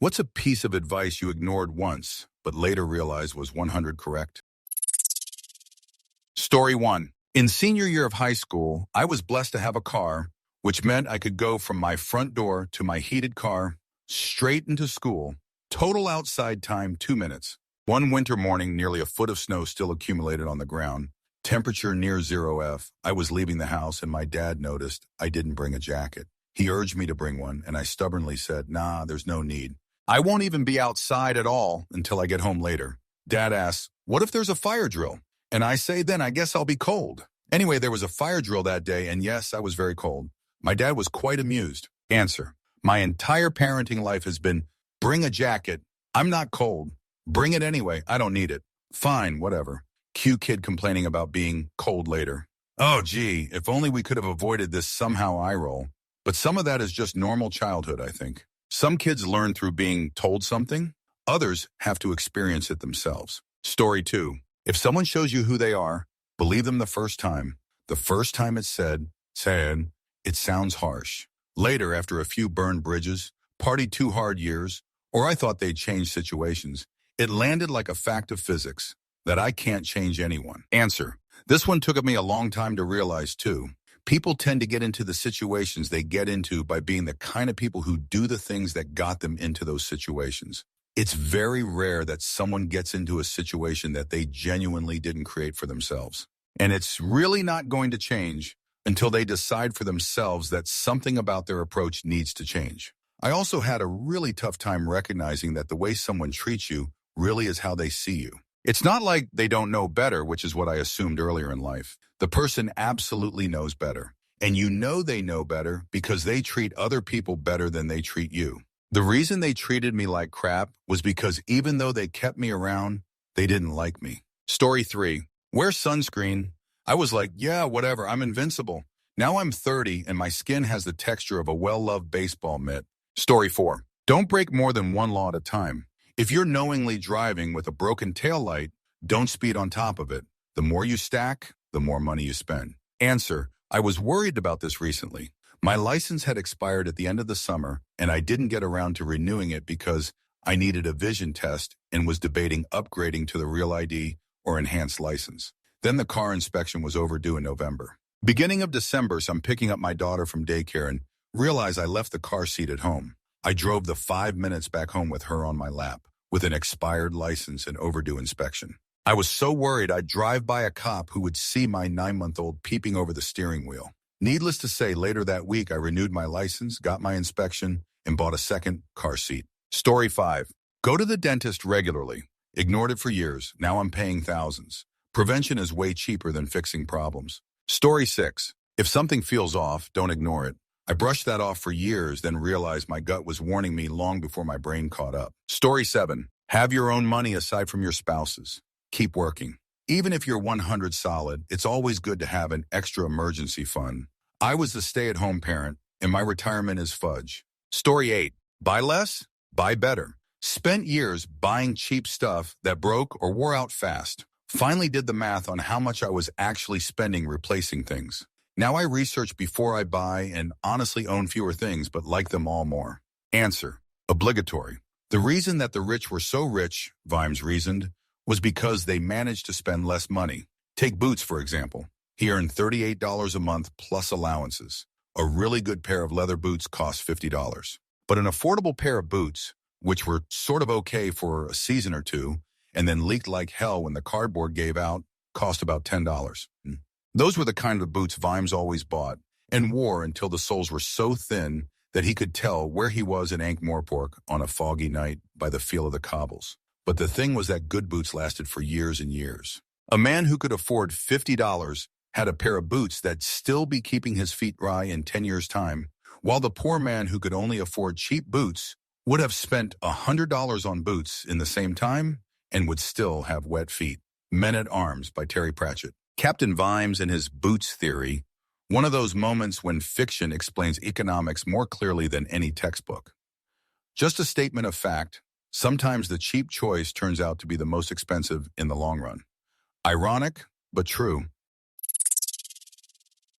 What's a piece of advice you ignored once, but later realized was 100 correct? Story 1. In senior year of high school, I was blessed to have a car, which meant I could go from my front door to my heated car, straight into school. Total outside time, 2 minutes. One winter morning, nearly a foot of snow still accumulated on the ground. Temperature near 0 F. I was leaving the house and my dad noticed I didn't bring a jacket. He urged me to bring one and I stubbornly said, "Nah, there's no need. I won't even be outside at all until I get home later." Dad asks, "What if there's a fire drill?" And I say, "Then I guess I'll be cold." Anyway, there was a fire drill that day and yes, I was very cold. My dad was quite amused. Answer. My entire parenting life has been, bring a jacket. I'm not cold. Bring it anyway. I don't need it. Fine, whatever. Cue kid complaining about being cold later. Oh, gee, if only we could have avoided this somehow eye roll. But some of that is just normal childhood, I think. Some kids learn through being told something. Others have to experience it themselves. Story 2. If someone shows you who they are, believe them the first time. The first time it's said, it sounds harsh. Later, after a few burned bridges, partied too hard years, or I thought they'd change situations, it landed like a fact of physics that I can't change anyone. Answer. This one took me a long time to realize too. People tend to get into the situations they get into by being the kind of people who do the things that got them into those situations. It's very rare that someone gets into a situation that they genuinely didn't create for themselves. And it's really not going to change until they decide for themselves that something about their approach needs to change. I also had a really tough time recognizing that the way someone treats you really is how they see you. It's not like they don't know better, which is what I assumed earlier in life. The person absolutely knows better. And you know they know better because they treat other people better than they treat you. The reason they treated me like crap was because even though they kept me around, they didn't like me. Story 3. Wear sunscreen. I was like, yeah, whatever, I'm invincible. Now I'm 30 and my skin has the texture of a well-loved baseball mitt. Story 4. Don't break more than one law at a time. If you're knowingly driving with a broken taillight, don't speed on top of it. The more you stack, the more money you spend. Answer. I was worried about this recently. My license had expired at the end of the summer, and I didn't get around to renewing it because I needed a vision test and was debating upgrading to the Real ID or enhanced license. Then the car inspection was overdue in November. Beginning of December, so I'm picking up my daughter from daycare and realize I left the car seat at home. I drove the 5 minutes back home with her on my lap, with an expired license and overdue inspection. I was so worried I'd drive by a cop who would see my 9-month-old peeping over the steering wheel. Needless to say, later that week, I renewed my license, got my inspection, and bought a second car seat. Story 5. Go to the dentist regularly. Ignored it for years. Now I'm paying thousands. Prevention is way cheaper than fixing problems. Story 6. If something feels off, don't ignore it. I brushed that off for years, then realized my gut was warning me long before my brain caught up. Story 7. Have your own money aside from your spouse's. Keep working. Even if you're 100 solid, it's always good to have an extra emergency fund. I was the stay-at-home parent, and my retirement is fudge. Story 8. Buy less, buy better. Spent years buying cheap stuff that broke or wore out fast. Finally did the math on how much I was actually spending replacing things. Now I research before I buy and honestly own fewer things, but like them all more. Answer. Obligatory. The reason that the rich were so rich, Vimes reasoned, was because they managed to spend less money. Take Boots, for example. He earned $38 a month plus allowances. A really good pair of leather boots cost $50. But an affordable pair of boots, which were sort of okay for a season or two, and then leaked like hell when the cardboard gave out, cost about $10. Those were the kind of boots Vimes always bought and wore until the soles were so thin that he could tell where he was in Ankh-Morpork on a foggy night by the feel of the cobbles. But the thing was that good boots lasted for years and years. A man who could afford $50 had a pair of boots that'd still be keeping his feet dry in 10 years' time, while the poor man who could only afford cheap boots would have spent $100 on boots in the same time and would still have wet feet. Men at Arms by Terry Pratchett. Captain Vimes and his boots theory, one of those moments when fiction explains economics more clearly than any textbook. Just a statement of fact, sometimes the cheap choice turns out to be the most expensive in the long run. Ironic, but true.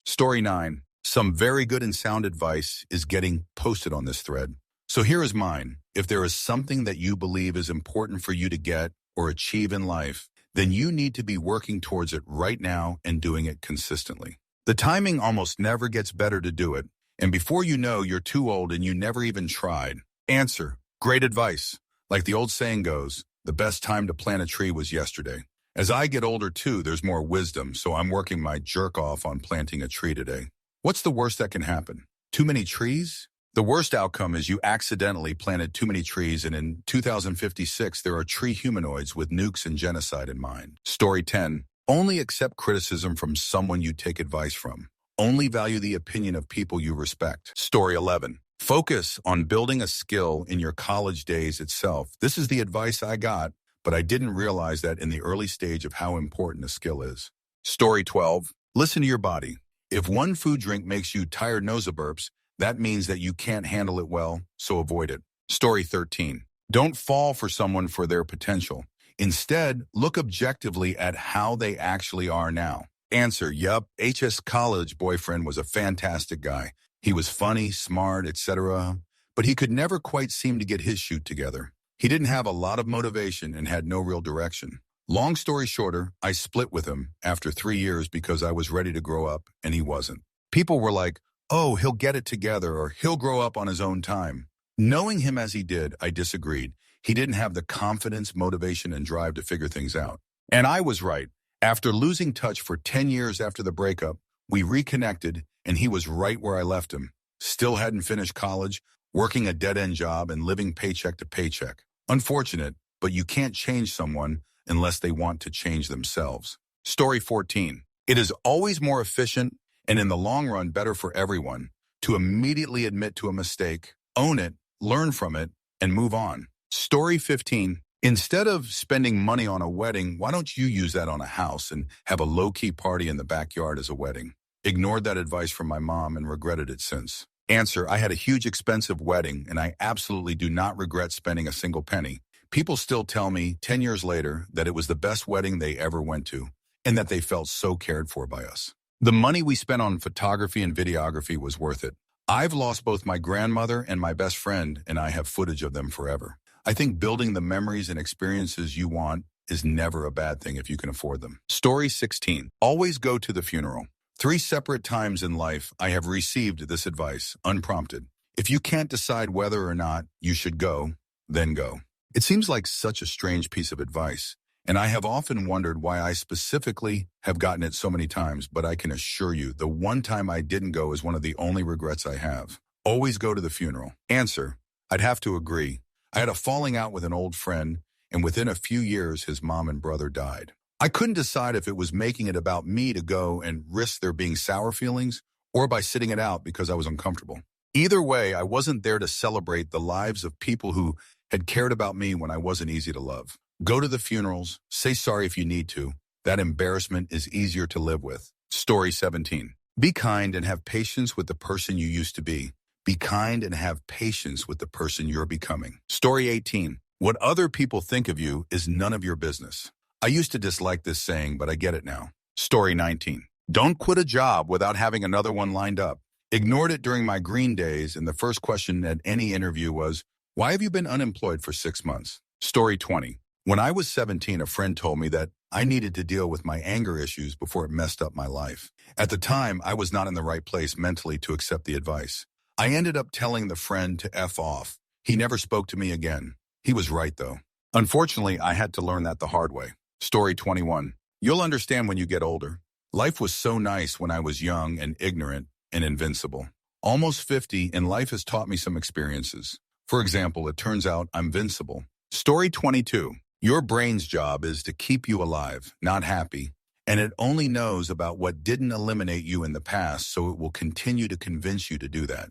Story 9. Some very good and sound advice is getting posted on this thread. So here is mine. If there is something that you believe is important for you to get or achieve in life, then you need to be working towards it right now and doing it consistently. The timing almost never gets better to do it, and before you know, you're too old and you never even tried. Answer: great advice. Like the old saying goes, the best time to plant a tree was yesterday. As I get older too, there's more wisdom, so I'm working my jerk off on planting a tree today. What's the worst that can happen? Too many trees? The worst outcome is you accidentally planted too many trees, and in 2056 there are tree humanoids with nukes and genocide in mind. Story 10. Only accept criticism from someone you take advice from. Only value the opinion of people you respect. Story 11. Focus on building a skill in your college days itself. This is the advice I got, but I didn't realize that in the early stage of how important a skill is. Story 12. Listen to your body. If one food drink makes you tired nose burps, that means that you can't handle it well, so avoid it. Story 13. Don't fall for someone for their potential. Instead, look objectively at how they actually are now. Answer: yup, HS college boyfriend was a fantastic guy. He was funny, smart, etc., but he could never quite seem to get his shoot together. He didn't have a lot of motivation and had no real direction. Long story shorter, I split with him after 3 years because I was ready to grow up and he wasn't. People were like, oh, he'll get it together or he'll grow up on his own time. Knowing him as he did, I disagreed. He didn't have the confidence, motivation, and drive to figure things out. And I was right. After losing touch for 10 years after the breakup, we reconnected and he was right where I left him. Still hadn't finished college, working a dead-end job and living paycheck to paycheck. Unfortunate, but you can't change someone unless they want to change themselves. Story 14. It is always more efficient and in the long run better for everyone to immediately admit to a mistake, own it, learn from it, and move on. Story 15. Instead of spending money on a wedding, why don't you use that on a house and have a low-key party in the backyard as a wedding? Ignored that advice from my mom and regretted it since. Answer: I had a huge expensive wedding and I absolutely do not regret spending a single penny. People still tell me 10 years later that it was the best wedding they ever went to and that they felt so cared for by us. The money we spent on photography and videography was worth it. I've lost both my grandmother and my best friend, and I have footage of them forever. I think building the memories and experiences you want is never a bad thing if you can afford them. Story 16. Always go to the funeral. 3 separate times in life I have received this advice, unprompted. If you can't decide whether or not you should go, then go. It seems like such a strange piece of advice, and I have often wondered why I specifically have gotten it so many times, but I can assure you the one time I didn't go is one of the only regrets I have. Always go to the funeral. Answer: I'd have to agree. I had a falling out with an old friend, and within a few years, his mom and brother died. I couldn't decide if it was making it about me to go and risk there being sour feelings or by sitting it out because I was uncomfortable. Either way, I wasn't there to celebrate the lives of people who had cared about me when I wasn't easy to love. Go to the funerals, say sorry if you need to. That embarrassment is easier to live with. Story 17. Be kind and have patience with the person you used to be. Be kind and have patience with the person you're becoming. Story 18. What other people think of you is none of your business. I used to dislike this saying, but I get it now. Story 19. Don't quit a job without having another one lined up. Ignored it during my green days, and the first question at any interview was, why have you been unemployed for 6 months? Story 20. When I was 17, a friend told me that I needed to deal with my anger issues before it messed up my life. At the time, I was not in the right place mentally to accept the advice. I ended up telling the friend to F off. He never spoke to me again. He was right, though. Unfortunately, I had to learn that the hard way. Story 21. You'll understand when you get older. Life was so nice when I was young and ignorant and invincible. Almost 50, and life has taught me some experiences. For example, it turns out I'm invincible. Story 22. Your brain's job is to keep you alive, not happy, and it only knows about what didn't eliminate you in the past, so it will continue to convince you to do that,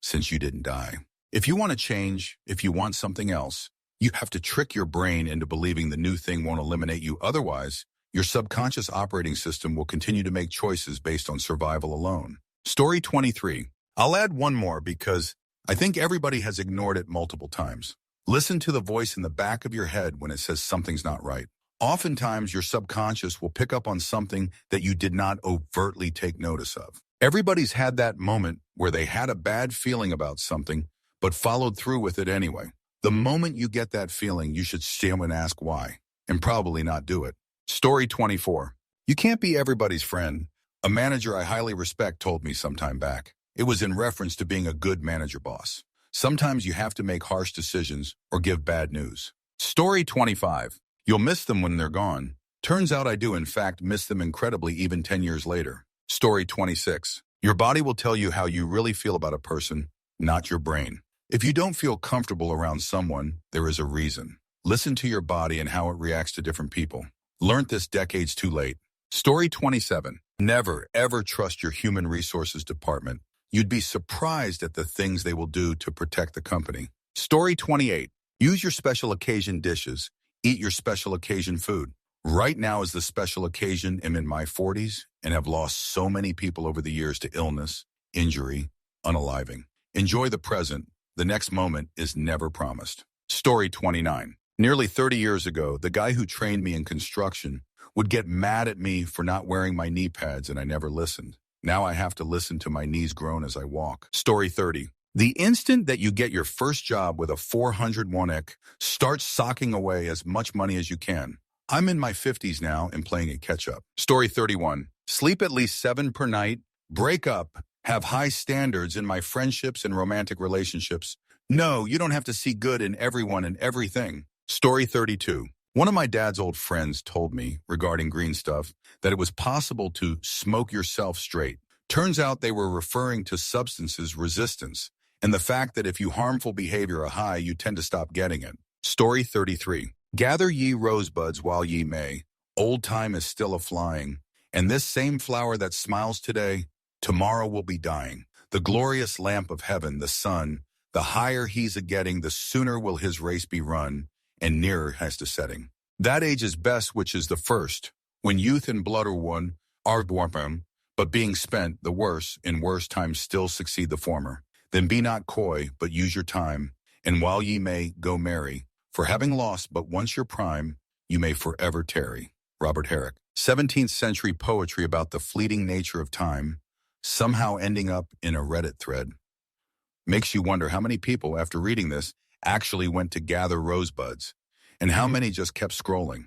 since you didn't die. If you want to change, if you want something else, you have to trick your brain into believing the new thing won't eliminate you. Otherwise, your subconscious operating system will continue to make choices based on survival alone. Story 23. I'll add one more because I think everybody has ignored it multiple times. Listen to the voice in the back of your head when it says something's not right. Oftentimes, your subconscious will pick up on something that you did not overtly take notice of. Everybody's had that moment where they had a bad feeling about something, but followed through with it anyway. The moment you get that feeling, you should stop and ask why, and probably not do it. Story 24. You can't be everybody's friend. A manager I highly respect told me some time back. It was in reference to being a good manager boss. Sometimes you have to make harsh decisions or give bad news. Story 25. You'll miss them when they're gone. Turns out I do, in fact, miss them incredibly even 10 years later. Story 26. Your body will tell you how you really feel about a person, not your brain. If you don't feel comfortable around someone, there is a reason. Listen to your body and how it reacts to different people. Learned this decades too late. Story 27. Never, ever trust your human resources department. You'd be surprised at the things they will do to protect the company. Story 28. Use your special occasion dishes. Eat your special occasion food. Right now is the special occasion. I'm in my 40s and have lost so many people over the years to illness, injury, unaliving. Enjoy the present. The next moment is never promised. Story 29. Nearly 30 years ago, the guy who trained me in construction would get mad at me for not wearing my knee pads, and I never listened. Now I have to listen to my knees groan as I walk. Story 30. The instant that you get your first job with a 401 ek, start socking away as much money as you can. I'm in my 50s now and playing at catch-up. Story 31. Sleep at least 7 per night. Break up. Have high standards in my friendships and romantic relationships. No, you don't have to see good in everyone and everything. Story 32. One of my dad's old friends told me, regarding green stuff, that it was possible to smoke yourself straight. Turns out they were referring to substances resistance, and the fact that if you harmful behavior are high, you tend to stop getting it. Story 33. Gather ye rosebuds while ye may. Old time is still a-flying, and this same flower that smiles today, tomorrow will be dying. The glorious lamp of heaven, the sun, the higher he's a-getting, the sooner will his race be run, and nearer has to setting. That age is best which is the first, when youth and blood are one, are warm, but being spent, the worse, in worse times still succeed the former. Then be not coy, but use your time, and while ye may, go merry, for having lost but once your prime, you may forever tarry. Robert Herrick. 17th century poetry about the fleeting nature of time, somehow ending up in a Reddit thread. Makes you wonder how many people, after reading this, actually went to gather rosebuds, and how many just kept scrolling.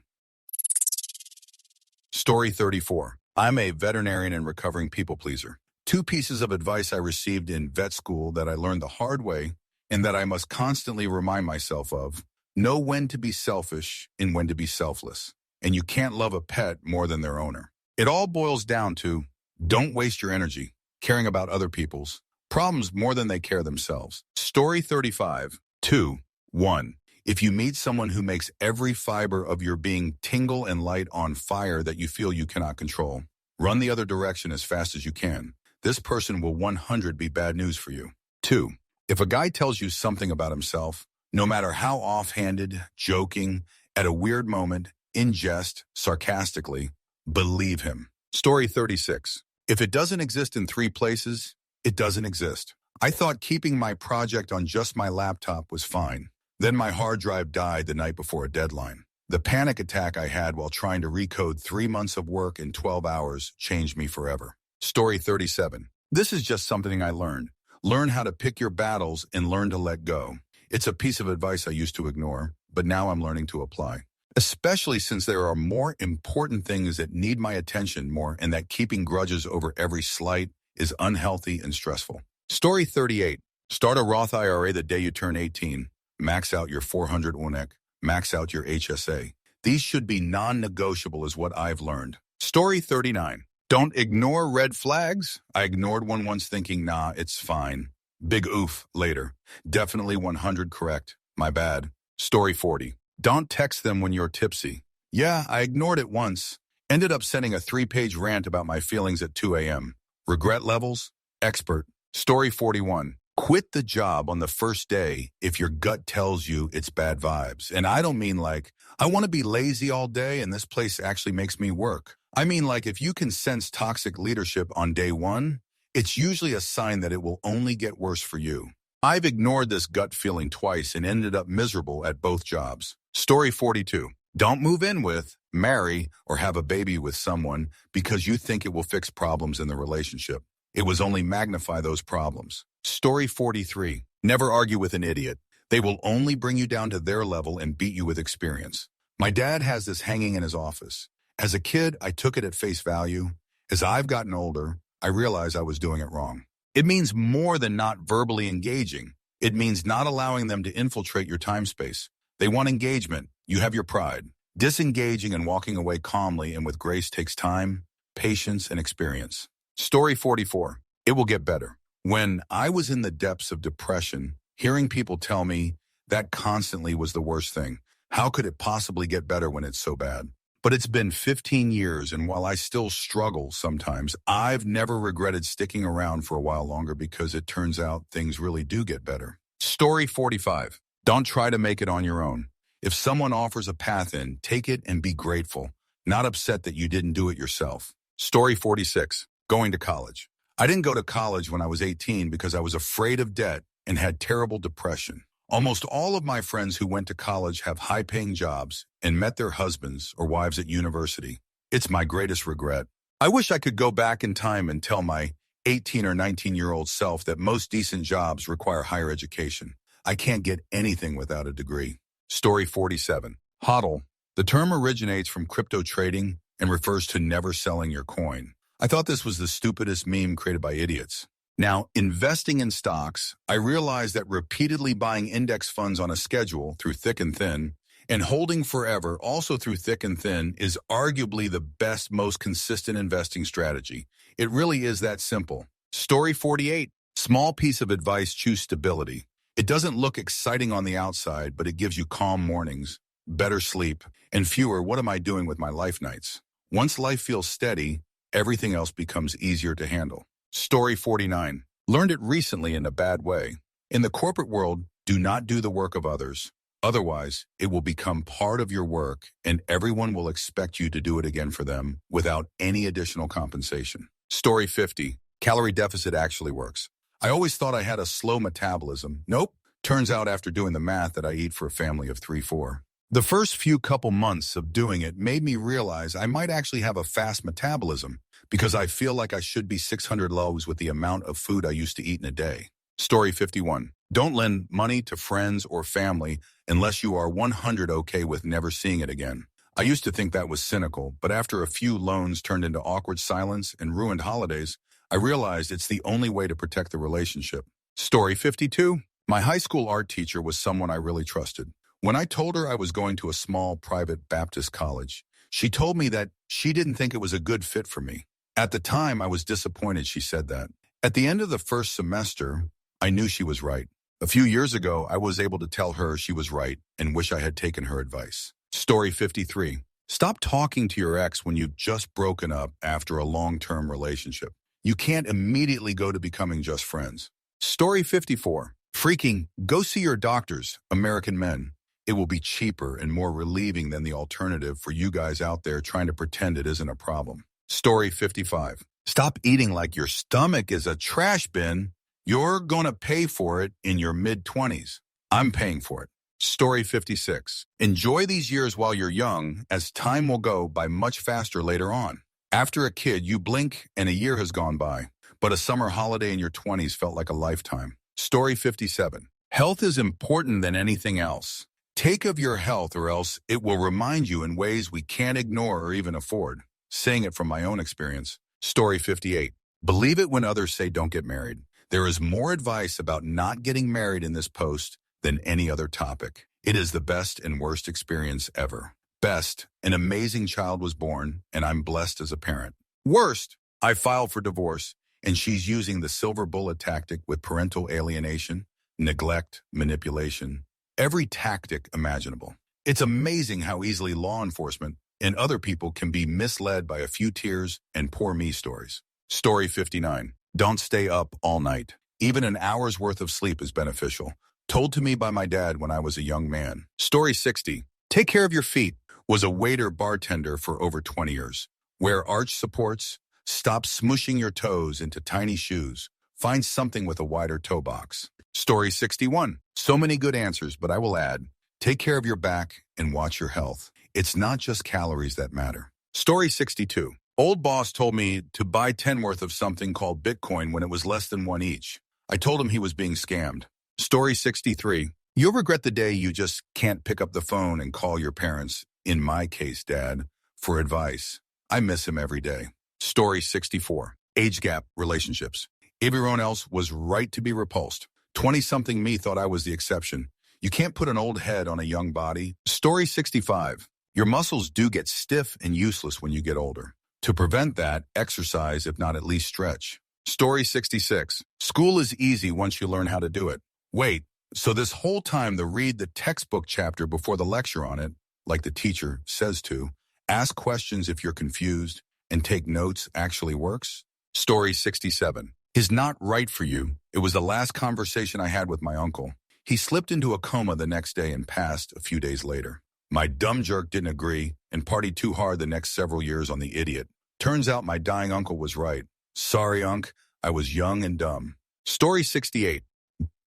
Story 34. I'm a veterinarian and recovering people pleaser. 2 pieces of advice I received in vet school that I learned the hard way and that I must constantly remind myself of. Know when to be selfish and when to be selfless. And you can't love a pet more than their owner. It all boils down to don't waste your energy caring about other people's problems more than they care themselves. Story 35. 2. 1. If you meet someone who makes every fiber of your being tingle and light on fire that you feel you cannot control, run the other direction as fast as you can. This person will 100 be bad news for you. 2. If a guy tells you something about himself, no matter how offhanded, joking, at a weird moment, in jest, sarcastically, believe him. Story 36. If it doesn't exist in 3 places, it doesn't exist. I thought keeping my project on just my laptop was fine. Then my hard drive died the night before a deadline. The panic attack I had while trying to recode 3 months of work in 12 hours changed me forever. Story 37. This is just something I learned. Learn how to pick your battles and learn to let go. It's a piece of advice I used to ignore, but now I'm learning to apply. Especially since there are more important things that need my attention more, and that keeping grudges over every slight is unhealthy and stressful. Story 38. Start a Roth IRA the day you turn 18. Max out your 400 ONEC. Max out your HSA. These should be non-negotiable is what I've learned. Story 39. Don't ignore red flags. I ignored one once thinking, nah, it's fine. Big oof later. Definitely 100 correct. My bad. Story 40. Don't text them when you're tipsy. Yeah, I ignored it once. Ended up sending a 3-page rant about my feelings at 2 a.m. Regret levels? Expert. Story 41. Quit the job on the first day if your gut tells you it's bad vibes. And I don't mean like, I want to be lazy all day and this place actually makes me work. I mean like if you can sense toxic leadership on day 1, it's usually a sign that it will only get worse for you. I've ignored this gut feeling twice and ended up miserable at both jobs. Story 42. Don't move in with, marry, or have a baby with someone because you think it will fix problems in the relationship. It was only magnify those problems. Story 43. Never argue with an idiot. They will only bring you down to their level and beat you with experience. My dad has this hanging in his office. As a kid, I took it at face value. As I've gotten older, I realized I was doing it wrong. It means more than not verbally engaging. It means not allowing them to infiltrate your time space. They want engagement. You have your pride. Disengaging and walking away calmly and with grace takes time, patience, and experience. Story 44. It will get better. When I was in the depths of depression, hearing people tell me that constantly was the worst thing. How could it possibly get better when it's so bad? But it's been 15 years, and while I still struggle sometimes, I've never regretted sticking around for a while longer because it turns out things really do get better. Story 45. Don't try to make it on your own. If someone offers a path in, take it and be grateful, not upset that you didn't do it yourself. Story 46. Going to college. I didn't go to college when I was 18 because I was afraid of debt and had terrible depression. Almost all of my friends who went to college have high-paying jobs and met their husbands or wives at university. It's my greatest regret. I wish I could go back in time and tell my 18 or 19-year-old self that most decent jobs require higher education. I can't get anything without a degree. Story 47. HODL. The term originates from crypto trading and refers to never selling your coin. I thought this was the stupidest meme created by idiots. Now, investing in stocks, I realized that repeatedly buying index funds on a schedule through thick and thin and holding forever also through thick and thin is arguably the best, most consistent investing strategy. It really is that simple. Story 48. Small piece of advice, choose stability. It doesn't look exciting on the outside, but it gives you calm mornings, better sleep, and fewer "what am I doing with my life" nights. Once life feels steady, everything else becomes easier to handle. Story 49. Learned it recently in a bad way. In the corporate world, do not do the work of others. Otherwise, it will become part of your work and everyone will expect you to do it again for them without any additional compensation. Story 50. Calorie deficit actually works. I always thought I had a slow metabolism. Nope. Turns out after doing the math that I eat for a family of 3-4. The first few couple months of doing it made me realize I might actually have a fast metabolism because I feel like I should be 600 loaves with the amount of food I used to eat in a day. Story 51. Don't lend money to friends or family unless you are 100 okay with never seeing it again. I used to think that was cynical, but after a few loans turned into awkward silence and ruined holidays, I realized it's the only way to protect the relationship. Story 52. My high school art teacher was someone I really trusted. When I told her I was going to a small private Baptist college, she told me that she didn't think it was a good fit for me. At the time, I was disappointed she said that. At the end of the first semester, I knew she was right. A few years ago, I was able to tell her she was right and wish I had taken her advice. Story 53. Stop talking to your ex when you've just broken up after a long-term relationship. You can't immediately go to becoming just friends. Story 54. Freaking go see your doctors, American men. It will be cheaper and more relieving than the alternative for you guys out there trying to pretend it isn't a problem. Story 55. Stop eating like your stomach is a trash bin. You're going to pay for it in your mid-20s. I'm paying for it. Story 56. Enjoy these years while you're young, as time will go by much faster later on. After a kid, you blink and a year has gone by, but a summer holiday in your 20s felt like a lifetime. Story 57. Health is important than anything else. Take of your health or else it will remind you in ways we can't ignore or even afford. Saying it from my own experience. Story 58. Believe it when others say don't get married. There is more advice about not getting married in this post than any other topic. It is the best and worst experience ever. Best, an amazing child was born, and I'm blessed as a parent. Worst, I filed for divorce, and she's using the silver bullet tactic with parental alienation, neglect, manipulation, every tactic imaginable. It's amazing how easily law enforcement and other people can be misled by a few tears and poor me stories. Story 59. Don't stay up all night. Even an hour's worth of sleep is beneficial. Told to me by my dad when I was a young man. Story 60. Take care of your feet. Was a waiter bartender for over 20 years. Wear arch supports. Stop smushing your toes into tiny shoes. Find something with a wider toe box. Story 61. So many good answers, but I will add, take care of your back and watch your health. It's not just calories that matter. Story 62. Old boss told me to buy 10 worth of something called Bitcoin when it was less than 1 each. I told him he was being scammed. Story 63. You'll regret the day you just can't pick up the phone and call your parents, in my case, Dad, for advice. I miss him every day. Story 64. Age gap relationships. Everyone else was right to be repulsed. 20-something me thought I was the exception. You can't put an old head on a young body. Story 65. Your muscles do get stiff and useless when you get older. To prevent that, exercise, if not at least stretch. Story 66. School is easy once you learn how to do it. Wait, so this whole time read the textbook chapter before the lecture on it, like the teacher says to, ask questions if you're confused, and take notes actually works? Story 67. Is not right for you. It was the last conversation I had with my uncle. He slipped into a coma the next day and passed a few days later. My dumb jerk didn't agree and partied too hard the next several years on the idiot. Turns out my dying uncle was right. Sorry, Unc, I was young and dumb. Story 68.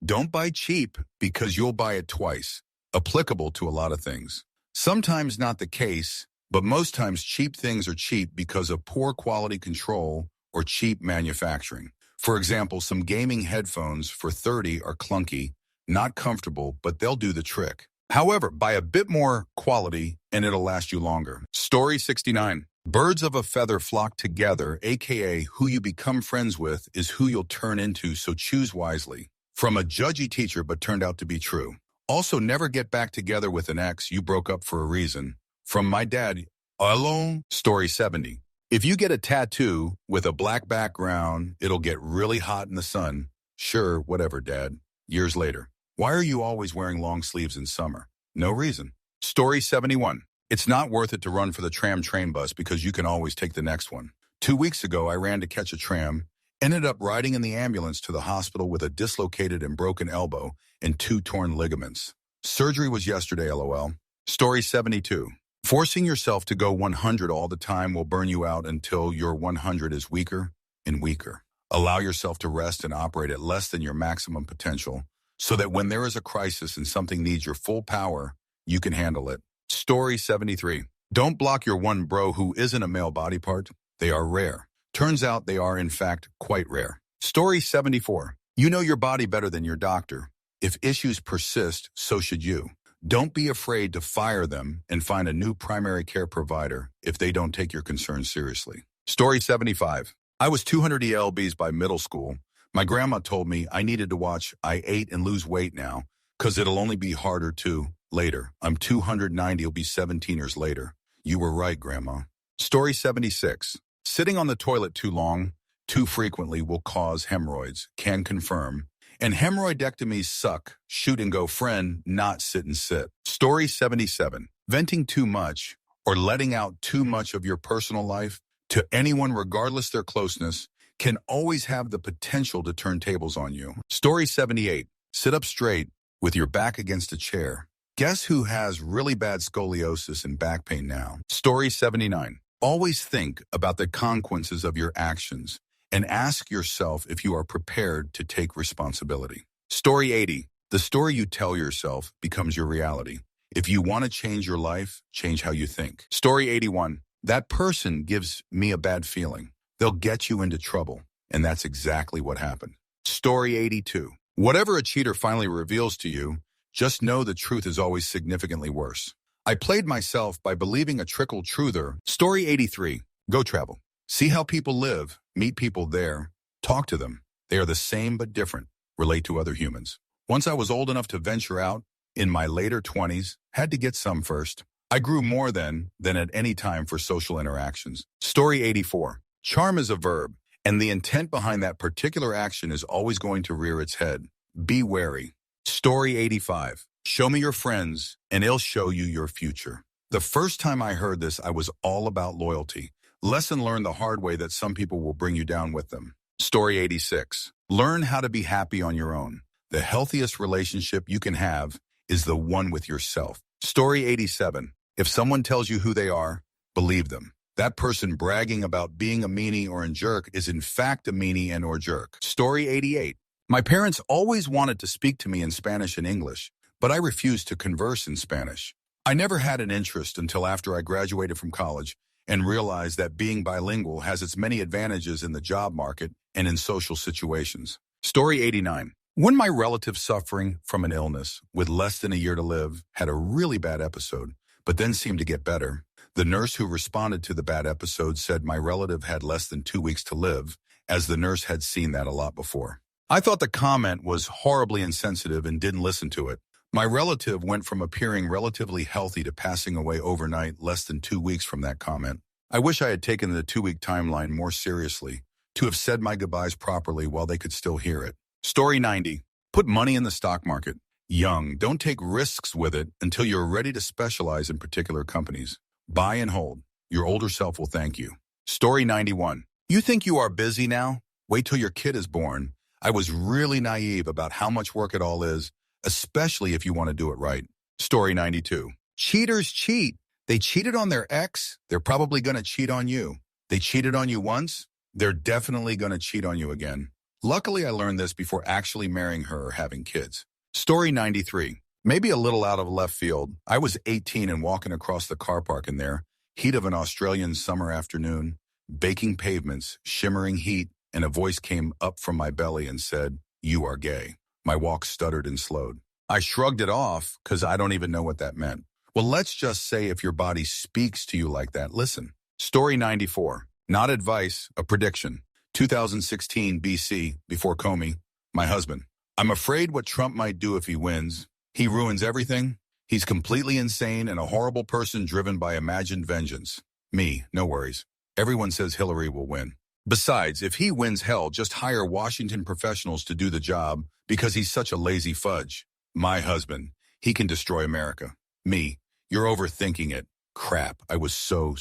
Don't buy cheap because you'll buy it twice. Applicable to a lot of things. Sometimes not the case, but most times cheap things are cheap because of poor quality control or cheap manufacturing. For example, some gaming headphones for $30 are clunky, not comfortable, but they'll do the trick. However, buy a bit more quality and it'll last you longer. Story 69. Birds of a feather flock together, aka who you become friends with is who you'll turn into, so choose wisely. From a judgy teacher but turned out to be true. Also, never get back together with an ex you broke up for a reason. From my dad, alone. Story 70. If you get a tattoo with a black background, it'll get really hot in the sun. Sure, whatever, Dad. Years later. Why are you always wearing long sleeves in summer? No reason. Story 71. It's not worth it to run for the tram train bus because you can always take the next one. 2 weeks ago, I ran to catch a tram, ended up riding in the ambulance to the hospital with a dislocated and broken elbow and 2 torn ligaments. Surgery was yesterday, LOL. Story 72. Forcing yourself to go 100 all the time will burn you out until your 100 is weaker and weaker. Allow yourself to rest and operate at less than your maximum potential so that when there is a crisis and something needs your full power, you can handle it. Story 73. Don't block your one bro who isn't a male body part. They are rare. Turns out they are, in fact, quite rare. Story 74. You know your body better than your doctor. If issues persist, so should you. Don't be afraid to fire them and find a new primary care provider if they don't take your concerns seriously. Story 75. I was 200 ELBs by middle school. My grandma told me I needed to watch I ate and lose weight now because it'll only be harder to later. I'm 290, it'll be 17 years later. You were right, Grandma. Story 76. Sitting on the toilet too long, too frequently will cause hemorrhoids. Can confirm. And hemorrhoidectomies suck. Shoot and go friend, not sit and sit. Story 77. Venting too much or letting out too much of your personal life to anyone regardless their closeness can always have the potential to turn tables on you. Story 78. Sit up straight with your back against a chair. Guess who has really bad scoliosis and back pain now? Story 79. Always think about the consequences of your actions and ask yourself if you are prepared to take responsibility. Story 80. The story you tell yourself becomes your reality. If you want to change your life, change how you think. Story 81. That person gives me a bad feeling. They'll get you into trouble. And that's exactly what happened. Story 82. Whatever a cheater finally reveals to you, just know the truth is always significantly worse. I played myself by believing a trickle truther. Story 83. Go travel. See how people live, meet people there, talk to them. They are the same but different. Relate to other humans. Once I was old enough to venture out, in my later 20s, had to get some first. I grew more than at any time for social interactions. Story 84. Charm is a verb, and the intent behind that particular action is always going to rear its head. Be wary. Story 85. Show me your friends, and they'll show you your future. The first time I heard this, I was all about loyalty. Lesson learned the hard way that some people will bring you down with them. Story 86. Learn how to be happy on your own. The healthiest relationship you can have is the one with yourself. Story 87. If someone tells you who they are, believe them. That person bragging about being a meanie or a jerk is in fact a meanie and or jerk. Story 88. My parents always wanted to speak to me in Spanish and English, but I refused to converse in Spanish. I never had an interest until after I graduated from college and realized that being bilingual has its many advantages in the job market and in social situations. Story 89. When my relative suffering from an illness with less than a year to live had a really bad episode, but then seemed to get better, the nurse who responded to the bad episode said my relative had less than 2 weeks to live, as the nurse had seen that a lot before. I thought the comment was horribly insensitive and didn't listen to it. My relative went from appearing relatively healthy to passing away overnight less than 2 weeks from that comment. I wish I had taken the 2-week timeline more seriously, to have said my goodbyes properly while they could still hear it. Story 90. Put money in the stock market. Young, don't take risks with it until you're ready to specialize in particular companies. Buy and hold. Your older self will thank you. Story 91. You think you are busy now? Wait till your kid is born. I was really naive about how much work it all is, especially if you want to do it right. Story 92. Cheaters cheat. They cheated on their ex. They're probably going to cheat on you. They cheated on you once. They're definitely going to cheat on you again. Luckily, I learned this before actually marrying her or having kids. Story 93. Maybe a little out of left field. I was 18 and walking across the car park in there, heat of an Australian summer afternoon, baking pavements, shimmering heat, and a voice came up from my belly and said, "You are gay." My walk stuttered and slowed. I shrugged it off because I don't even know what that meant. Well, let's just say if your body speaks to you like that, listen. Story 94. Not advice, a prediction. 2016 BC, before Comey, my husband. I'm afraid what Trump might do if he wins. He ruins everything. He's completely insane and a horrible person driven by imagined vengeance. Me, no worries. Everyone says Hillary will win. Besides, if he wins, hell, just hire Washington professionals to do the job because he's such a lazy fudge. My husband, he can destroy America. Me, you're overthinking it. Crap, I was so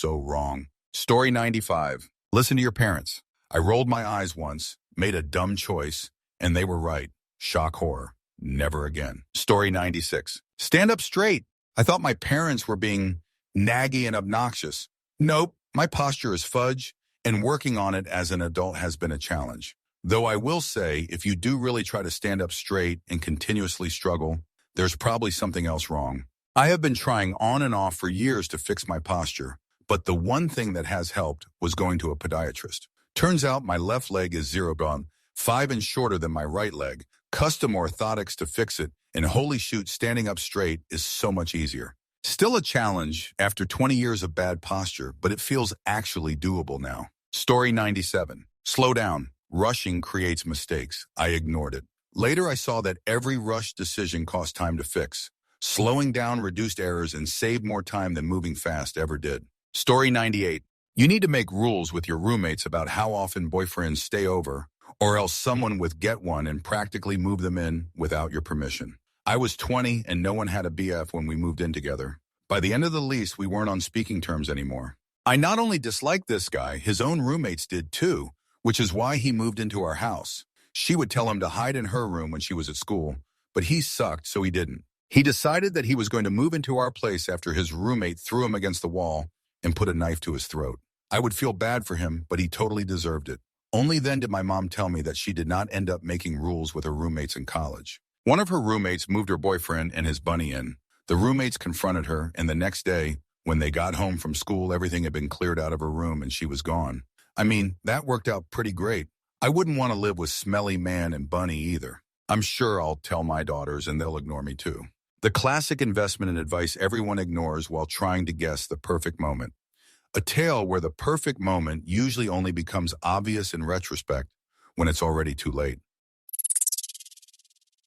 wrong. Story 95. Listen to your parents. I rolled my eyes once, made a dumb choice, and they were right. Shock horror. Never again. Story 96. Stand up straight. I thought my parents were being naggy and obnoxious. Nope, my posture is fudge, and working on it as an adult has been a challenge. Though I will say, if you do really try to stand up straight and continuously struggle, there's probably something else wrong. I have been trying on and off for years to fix my posture, but the one thing that has helped was going to a podiatrist. Turns out my left leg is 0 bone, 5 inches shorter than my right leg, custom orthotics to fix it, and holy shoot, standing up straight is so much easier. Still a challenge after 20 years of bad posture, but it feels actually doable now. Story 97. Slow down. Rushing creates mistakes. I ignored it. Later I saw that every rushed decision cost time to fix. Slowing down reduced errors and saved more time than moving fast ever did. Story 98. You need to make rules with your roommates about how often boyfriends stay over, or else someone would get one and practically move them in without your permission. I was 20 and no one had a BF when we moved in together. By the end of the lease, we weren't on speaking terms anymore. I not only disliked this guy, his own roommates did too, which is why he moved into our house. She would tell him to hide in her room when she was at school, but he sucked, so he didn't. He decided that he was going to move into our place after his roommate threw him against the wall and put a knife to his throat. I would feel bad for him, but he totally deserved it. Only then did my mom tell me that she did not end up making rules with her roommates in college. One of her roommates moved her boyfriend and his bunny in. The roommates confronted her, and the next day, when they got home from school, everything had been cleared out of her room and she was gone. I mean, that worked out pretty great. I wouldn't want to live with smelly man and bunny either. I'm sure I'll tell my daughters and they'll ignore me too. The classic investment and advice everyone ignores while trying to guess the perfect moment. A tale where the perfect moment usually only becomes obvious in retrospect when it's already too late.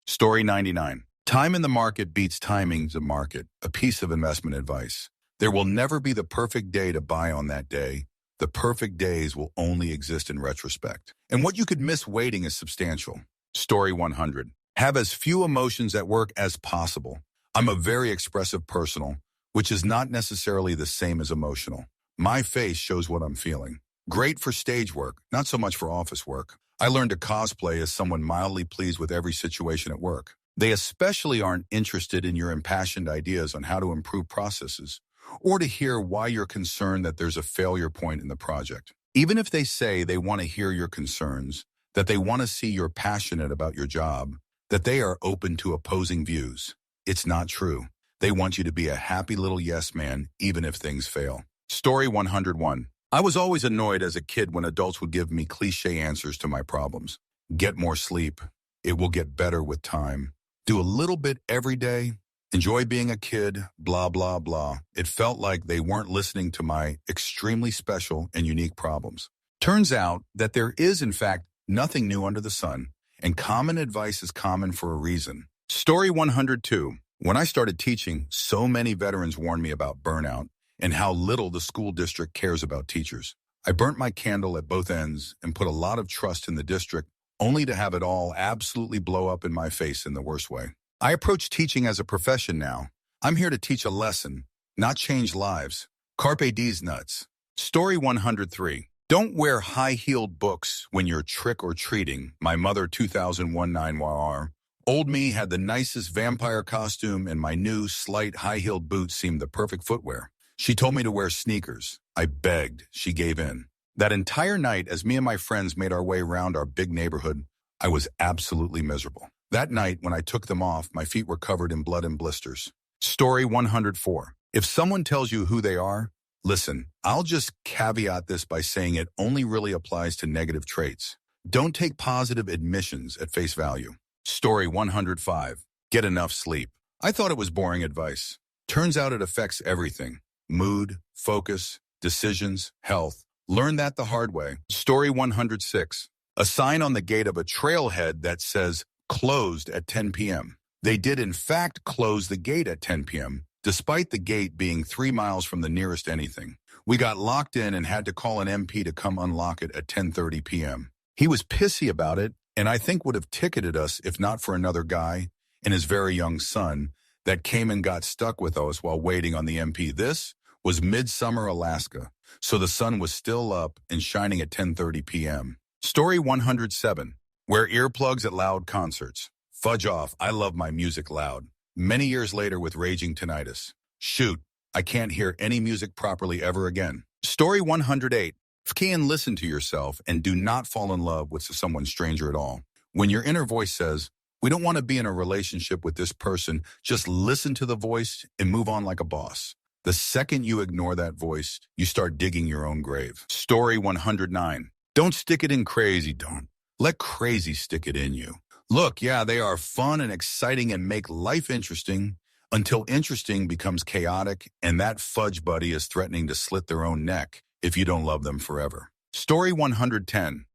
Story 99. Time in the market beats timing's a market, a piece of investment advice. There will never be the perfect day to buy on that day. The perfect days will only exist in retrospect. And what you could miss waiting is substantial. Story 100. Have as few emotions at work as possible. I'm a very expressive person, which is not necessarily the same as emotional. My face shows what I'm feeling. Great for stage work, not so much for office work. I learned to cosplay as someone mildly pleased with every situation at work. They especially aren't interested in your impassioned ideas on how to improve processes, or to hear why you're concerned that there's a failure point in the project. Even if they say they want to hear your concerns, that they want to see you're passionate about your job, that they are open to opposing views, it's not true. They want you to be a happy little yes man, even if things fail. Story 101. I was always annoyed as a kid when adults would give me cliche answers to my problems. Get more sleep. It will get better with time. Do a little bit every day. Enjoy being a kid, blah, blah, blah. It felt like they weren't listening to my extremely special and unique problems. Turns out that there is, in fact, nothing new under the sun, and common advice is common for a reason. Story 102. When I started teaching, so many veterans warned me about burnout and how little the school district cares about teachers. I burnt my candle at both ends and put a lot of trust in the district, only to have it all absolutely blow up in my face in the worst way. I approach teaching as a profession now. I'm here to teach a lesson, not change lives. Carpe diem nuts. Story 103. Don't wear high-heeled books when you're trick-or-treating. My mother, 2001 9YR. Old me had the nicest vampire costume, and my new, slight, high-heeled boots seemed the perfect footwear. She told me to wear sneakers. I begged. She gave in. That entire night, as me and my friends made our way around our big neighborhood, I was absolutely miserable. That night, when I took them off, my feet were covered in blood and blisters. Story 104. If someone tells you who they are, listen. I'll just caveat this by saying it only really applies to negative traits. Don't take positive admissions at face value. Story 105. Get enough sleep. I thought it was boring advice. Turns out it affects everything. Mood, focus, decisions, health. Learn that the hard way. Story 106. A sign on the gate of a trailhead that says, closed at 10 p.m. They did in fact close the gate at 10 p.m., despite the gate being 3 miles from the nearest anything. We got locked in and had to call an MP to come unlock it at 10:30 p.m. He was pissy about it, and I think would have ticketed us if not for another guy and his very young son that came and got stuck with us while waiting on the MP. This was midsummer Alaska, so the sun was still up and shining at 10:30 p.m. Story 107. Wear earplugs at loud concerts. Fudge off, I love my music loud. Many years later with raging tinnitus. Shoot, I can't hear any music properly ever again. Story 108. Can listen to yourself and do not fall in love with someone stranger at all. When your inner voice says, we don't want to be in a relationship with this person, just listen to the voice and move on like a boss. The second you ignore that voice, you start digging your own grave. Story 109. Don't stick it in crazy, don't. Let crazy stick it in you. Look, yeah, they are fun and exciting and make life interesting until interesting becomes chaotic and that fudge buddy is threatening to slit their own neck if you don't love them forever. Story 110.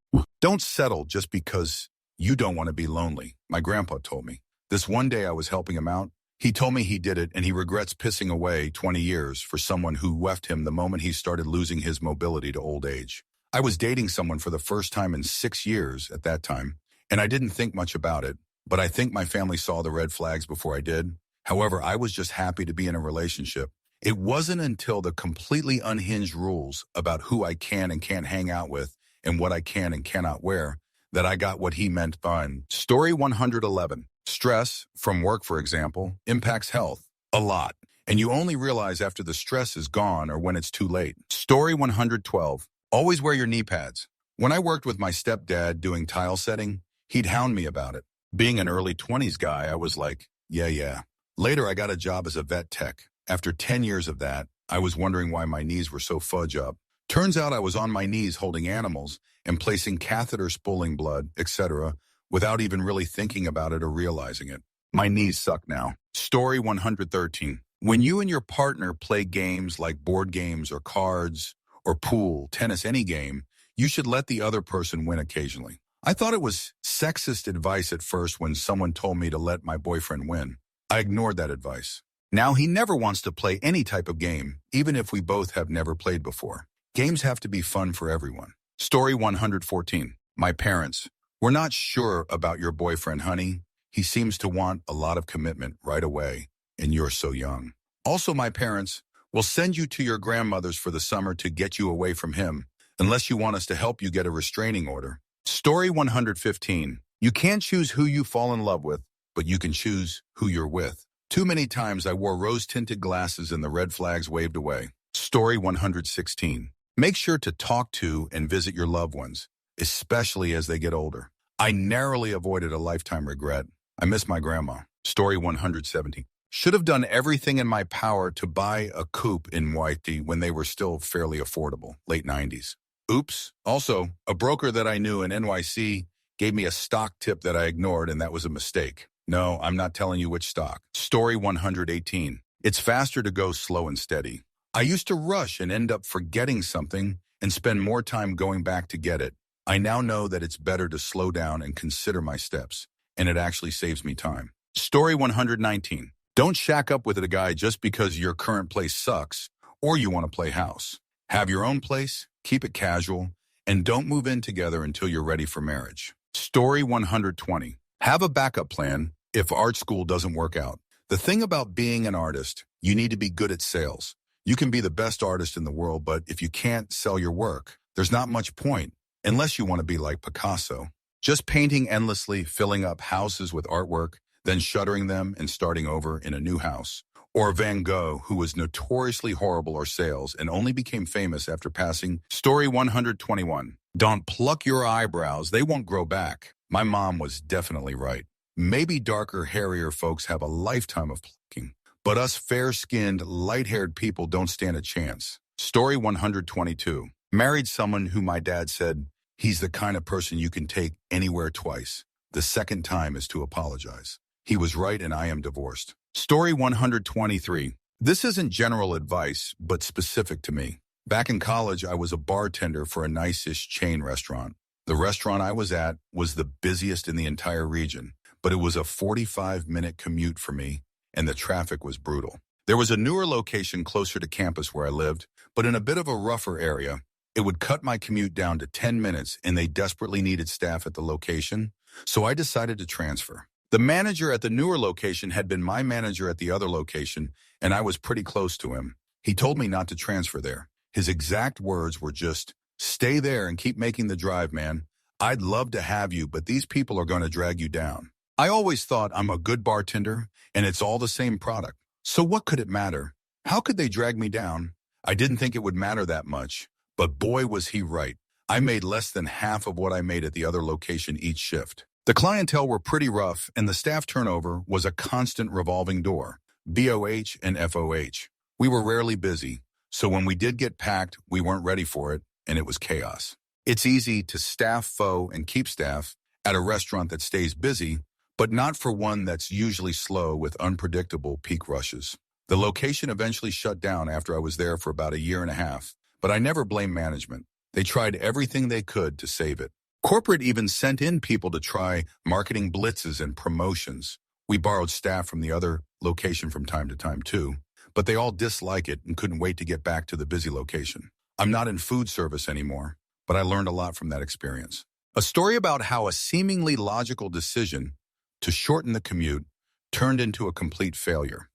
Don't settle just because you don't want to be lonely. My grandpa told me. This one day I was helping him out. He told me he did it and he regrets pissing away 20 years for someone who left him the moment he started losing his mobility to old age. I was dating someone for the first time in 6 years at that time, and I didn't think much about it, but I think my family saw the red flags before I did. However, I was just happy to be in a relationship. It wasn't until the completely unhinged rules about who I can and can't hang out with and what I can and cannot wear that I got what he meant by Story 111. Stress, from work for example, impacts health a lot, and you only realize after the stress is gone or when it's too late. Story 112. Always wear your knee pads. When I worked with my stepdad doing tile setting, he'd hound me about it. Being an early 20s guy, I was like, yeah. Later, I got a job as a vet tech. After 10 years of that, I was wondering why my knees were so fudge up. Turns out I was on my knees holding animals and placing catheters pulling blood, etc., without even really thinking about it or realizing it. My knees suck now. Story 113. When you and your partner play games like board games or cards or pool, tennis, any game, you should let the other person win occasionally. I thought it was sexist advice at first when someone told me to let my boyfriend win. I ignored that advice. Now he never wants to play any type of game, even if we both have never played before. Games have to be fun for everyone. Story 114. My parents. We're not sure about your boyfriend, honey. He seems to want a lot of commitment right away, and you're so young. Also, my parents will send you to your grandmother's for the summer to get you away from him, unless you want us to help you get a restraining order. Story 115. You can't choose who you fall in love with, but you can choose who you're with. Too many times I wore rose-tinted glasses and the red flags waved away. Story 116. Make sure to talk to and visit your loved ones, especially as they get older. I narrowly avoided a lifetime regret. I miss my grandma. Story 117. Should have done everything in my power to buy a coupe in Hawaii when they were still fairly affordable, late 90s. Oops. Also, a broker that I knew in NYC gave me a stock tip that I ignored, and that was a mistake. No, I'm not telling you which stock. Story 118. It's faster to go slow and steady. I used to rush and end up forgetting something and spend more time going back to get it. I now know that it's better to slow down and consider my steps, and it actually saves me time. Story 119. Don't shack up with a guy just because your current place sucks or you want to play house. Have your own place, keep it casual, and don't move in together until you're ready for marriage. Story 120. Have a backup plan if art school doesn't work out. The thing about being an artist, you need to be good at sales. You can be the best artist in the world, but if you can't sell your work, there's not much point, unless you want to be like Picasso. Just painting endlessly, filling up houses with artwork, then shuttering them and starting over in a new house. Or Van Gogh, who was notoriously horrible at sales and only became famous after passing. Story 121. Don't pluck your eyebrows, they won't grow back. My mom was definitely right. Maybe darker, hairier folks have a lifetime of plucking, but us fair-skinned, light-haired people don't stand a chance. Story 122. Married someone who my dad said, he's the kind of person you can take anywhere twice. The second time is to apologize. He was right and I am divorced. Story 123. This isn't general advice, but specific to me. Back in college, I was a bartender for a nice-ish chain restaurant. The restaurant I was at was the busiest in the entire region, but it was a 45-minute commute for me, and the traffic was brutal. There was a newer location closer to campus where I lived, but in a bit of a rougher area. It would cut my commute down to 10 minutes, and they desperately needed staff at the location, so I decided to transfer. The manager at the newer location had been my manager at the other location, and I was pretty close to him. He told me not to transfer there. His exact words were just, "Stay there and keep making the drive, man. I'd love to have you, but these people are going to drag you down." I always thought I'm a good bartender, and it's all the same product. So what could it matter? How could they drag me down? I didn't think it would matter that much, but boy was he right. I made less than half of what I made at the other location each shift. The clientele were pretty rough, and the staff turnover was a constant revolving door, BOH and FOH. We were rarely busy, so when we did get packed, we weren't ready for it, and it was chaos. It's easy to staff foe and keep staff at a restaurant that stays busy, but not for one that's usually slow with unpredictable peak rushes. The location eventually shut down after I was there for about a year and a half, but I never blame management. They tried everything they could to save it. Corporate even sent in people to try marketing blitzes and promotions. We borrowed staff from the other location from time to time too, but they all dislike it and couldn't wait to get back to the busy location. I'm not in food service anymore, but I learned a lot from that experience. A story about how a seemingly logical decision to shorten the commute turned into a complete failure.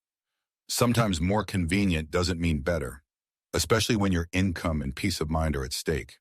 Sometimes more convenient doesn't mean better, especially when your income and peace of mind are at stake.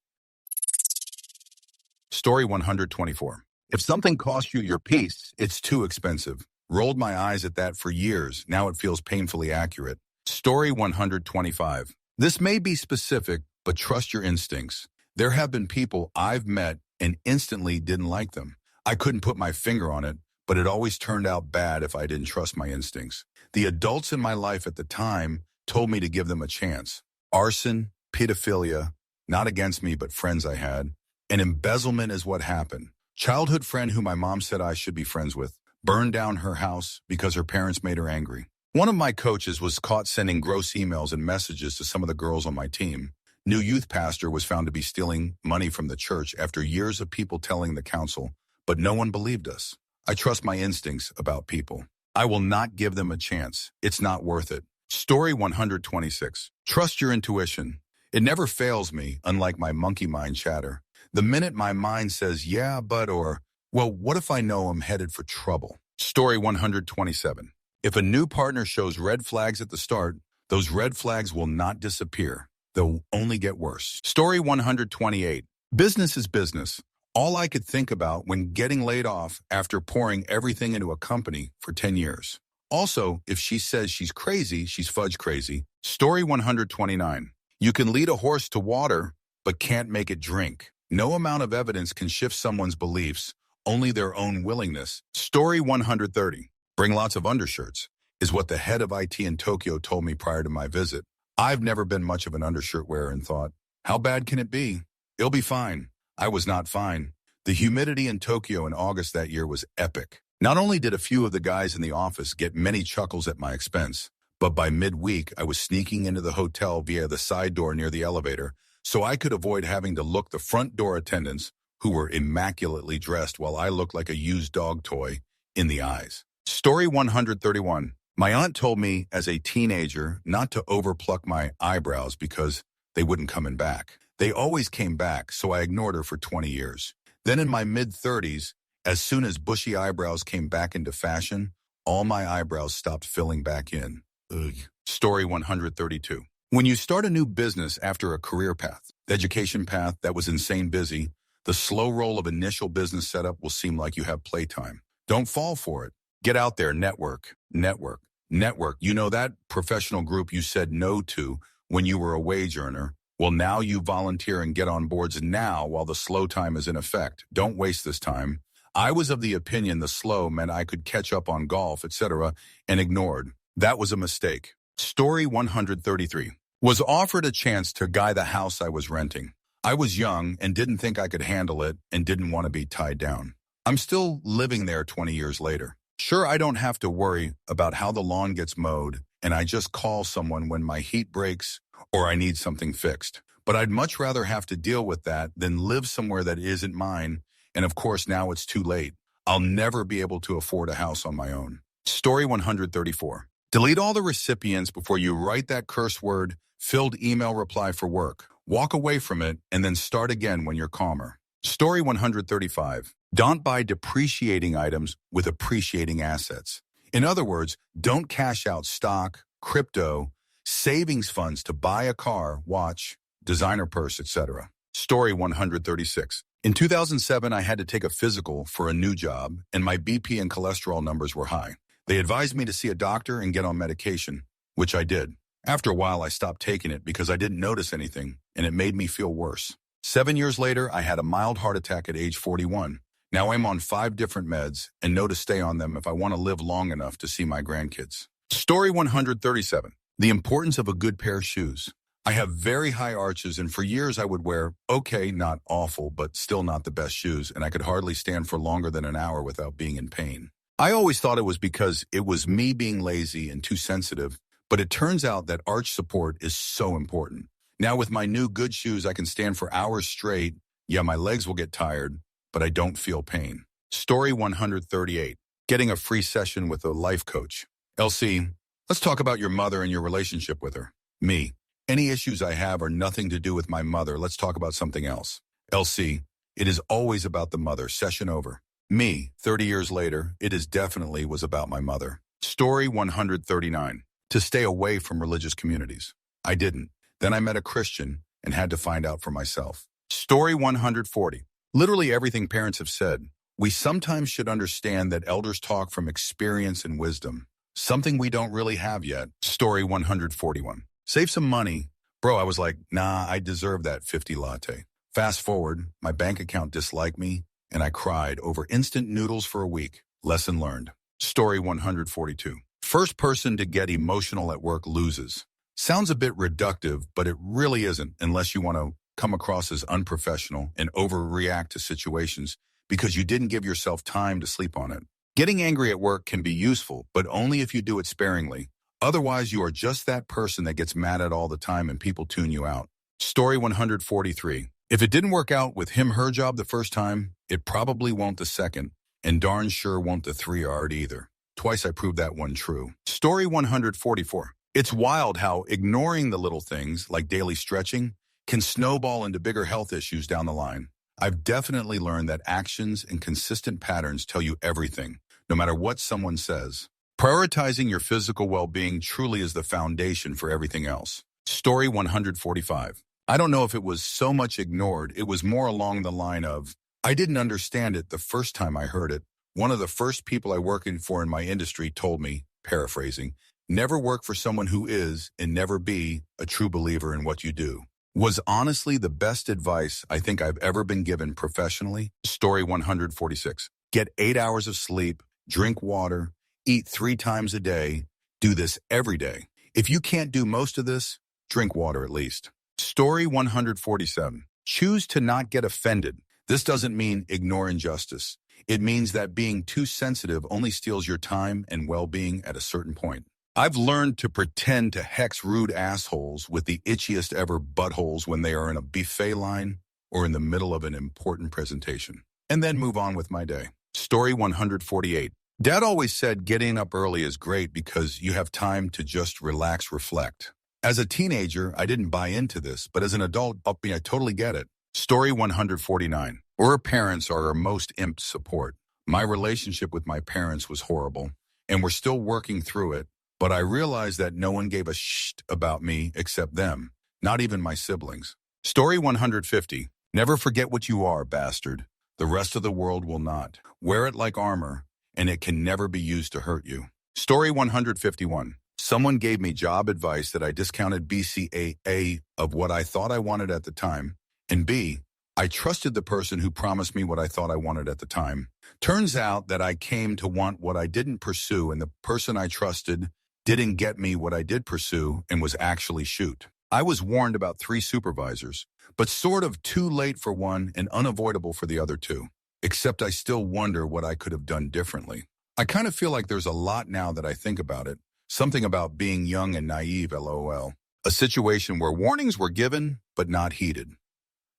Story 124. If something costs you your peace, it's too expensive. Rolled my eyes at that for years. Now it feels painfully accurate. Story 125. This may be specific, but trust your instincts. There have been people I've met and instantly didn't like them. I couldn't put my finger on it, but it always turned out bad if I didn't trust my instincts. The adults in my life at the time told me to give them a chance. Arson, pedophilia, not against me, but friends I had. And embezzlement is what happened. Childhood friend who my mom said I should be friends with burned down her house because her parents made her angry. One of my coaches was caught sending gross emails and messages to some of the girls on my team. New youth pastor was found to be stealing money from the church after years of people telling the council, but no one believed us. I trust my instincts about people. I will not give them a chance. It's not worth it. Story 126. Trust your intuition. It never fails me, unlike my monkey mind chatter. The minute my mind says, yeah, but, or, well, what if I know I'm headed for trouble? Story 127. If a new partner shows red flags at the start, those red flags will not disappear. They'll only get worse. Story 128. Business is business. All I could think about when getting laid off after pouring everything into a company for 10 years. Also, if she says she's crazy, she's fudge crazy. Story 129. You can lead a horse to water, but can't make it drink. No amount of evidence can shift someone's beliefs, only their own willingness. Story 130. Bring lots of undershirts, is what the head of IT in Tokyo told me prior to my visit. I've never been much of an undershirt wearer and thought, how bad can it be? It'll be fine. I was not fine. The humidity in Tokyo in August that year was epic. Not only did a few of the guys in the office get many chuckles at my expense, but by midweek I was sneaking into the hotel via the side door near the elevator so I could avoid having to look the front door attendants, who were immaculately dressed while I looked like a used dog toy, in the eyes. Story 131. My aunt told me as a teenager not to overpluck my eyebrows because they wouldn't come back. They always came back, so I ignored her for 20 years. Then in my mid-30s, as soon as bushy eyebrows came back into fashion, all my eyebrows stopped filling back in. Ugh. Story 132. When you start a new business after a career path, education path that was insane busy, the slow roll of initial business setup will seem like you have playtime. Don't fall for it. Get out there, network. You know that professional group you said no to when you were a wage earner? Well, now you volunteer and get on boards now while the slow time is in effect. Don't waste this time. I was of the opinion the slow meant I could catch up on golf, etc., and ignored. That was a mistake. Story 133. Was offered a chance to guy the house I was renting. I was young and didn't think I could handle it and didn't want to be tied down. I'm still living there 20 years later. Sure, I don't have to worry about how the lawn gets mowed, and I just call someone when my heat breaks or I need something fixed. But I'd much rather have to deal with that than live somewhere that isn't mine, and of course now it's too late. I'll never be able to afford a house on my own. Story 134. Delete all the recipients before you write that curse word, filled email reply for work. Walk away from it and then start again when you're calmer. Story 135. Don't buy depreciating items with appreciating assets. In other words, don't cash out stock, crypto, savings funds to buy a car, watch, designer purse, etc. Story 136. In 2007, I had to take a physical for a new job, and my BP and cholesterol numbers were high. They advised me to see a doctor and get on medication, which I did. After a while, I stopped taking it because I didn't notice anything, and it made me feel worse. 7 years later, I had a mild heart attack at age 41. Now I'm on 5 different meds and know to stay on them if I want to live long enough to see my grandkids. Story 137. The importance of a good pair of shoes. I have very high arches, and for years I would wear, okay, not awful, but still not the best shoes, and I could hardly stand for longer than an hour without being in pain. I always thought it was because it was me being lazy and too sensitive, but it turns out that arch support is so important. Now with my new good shoes, I can stand for hours straight. Yeah, my legs will get tired, but I don't feel pain. Story 138. Getting a free session with a life coach. LC, let's talk about your mother and your relationship with her. Me. Any issues I have are nothing to do with my mother. Let's talk about something else. LC, it is always about the mother. Session over. Me, 30 years later, it is definitely was about my mother. Story 139. To stay away from religious communities. I didn't. Then I met a Christian and had to find out for myself. Story 140. Literally everything parents have said. We sometimes should understand that elders talk from experience and wisdom. Something we don't really have yet. Story 141. Save some money. Bro, I was like, nah, I deserve that 50 latte. Fast forward, my bank account disliked me, and I cried over instant noodles for a week. Lesson learned. Story 142. First person to get emotional at work loses. Sounds a bit reductive, but it really isn't unless you want to come across as unprofessional and overreact to situations because you didn't give yourself time to sleep on it. Getting angry at work can be useful, but only if you do it sparingly. Otherwise, you are just that person that gets mad at all the time and people tune you out. Story 143. If it didn't work out with him/her job the first time, it probably won't the second, and darn sure won't the 3rd either. Twice I proved that one true. Story 144. It's wild how ignoring the little things, like daily stretching, can snowball into bigger health issues down the line. I've definitely learned that actions and consistent patterns tell you everything, no matter what someone says. Prioritizing your physical well-being truly is the foundation for everything else. Story 145. I don't know if it was so much ignored, it was more along the line of, I didn't understand it the first time I heard it. One of the first people I worked for in my industry told me, paraphrasing, never work for someone who is and never be a true believer in what you do. Was honestly the best advice I think I've ever been given professionally. Story 146. Get 8 hours of sleep, drink water, eat 3 times a day. Do this every day. If you can't do most of this, drink water at least. Story 147. Choose to not get offended. This doesn't mean ignore injustice. It means that being too sensitive only steals your time and well-being at a certain point. I've learned to pretend to hex rude assholes with the itchiest ever buttholes when they are in a buffet line or in the middle of an important presentation, and then move on with my day. Story 148. Dad always said getting up early is great because you have time to just relax, reflect. As a teenager, I didn't buy into this, but as an adult, I totally get it. Story 149. Our parents are our most imped support. My relationship with my parents was horrible, and we're still working through it, but I realized that no one gave a shit about me except them, not even my siblings. Story 150. Never forget what you are, bastard. The rest of the world will not. Wear it like armor, and it can never be used to hurt you. Story 151. Someone gave me job advice that I discounted BCAA of what I thought I wanted at the time, and B, I trusted the person who promised me what I thought I wanted at the time. Turns out that I came to want what I didn't pursue, and the person I trusted didn't get me what I did pursue and was actually shoot. I was warned about 3 supervisors, but sort of too late for one and unavoidable for the other 2. Except I still wonder what I could have done differently. I kind of feel like there's a lot now that I think about it. Something about being young and naive, lol. A situation where warnings were given, but not heeded.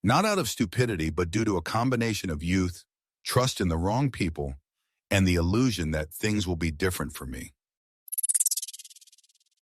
Not out of stupidity, but due to a combination of youth, trust in the wrong people, and the illusion that things will be different for me.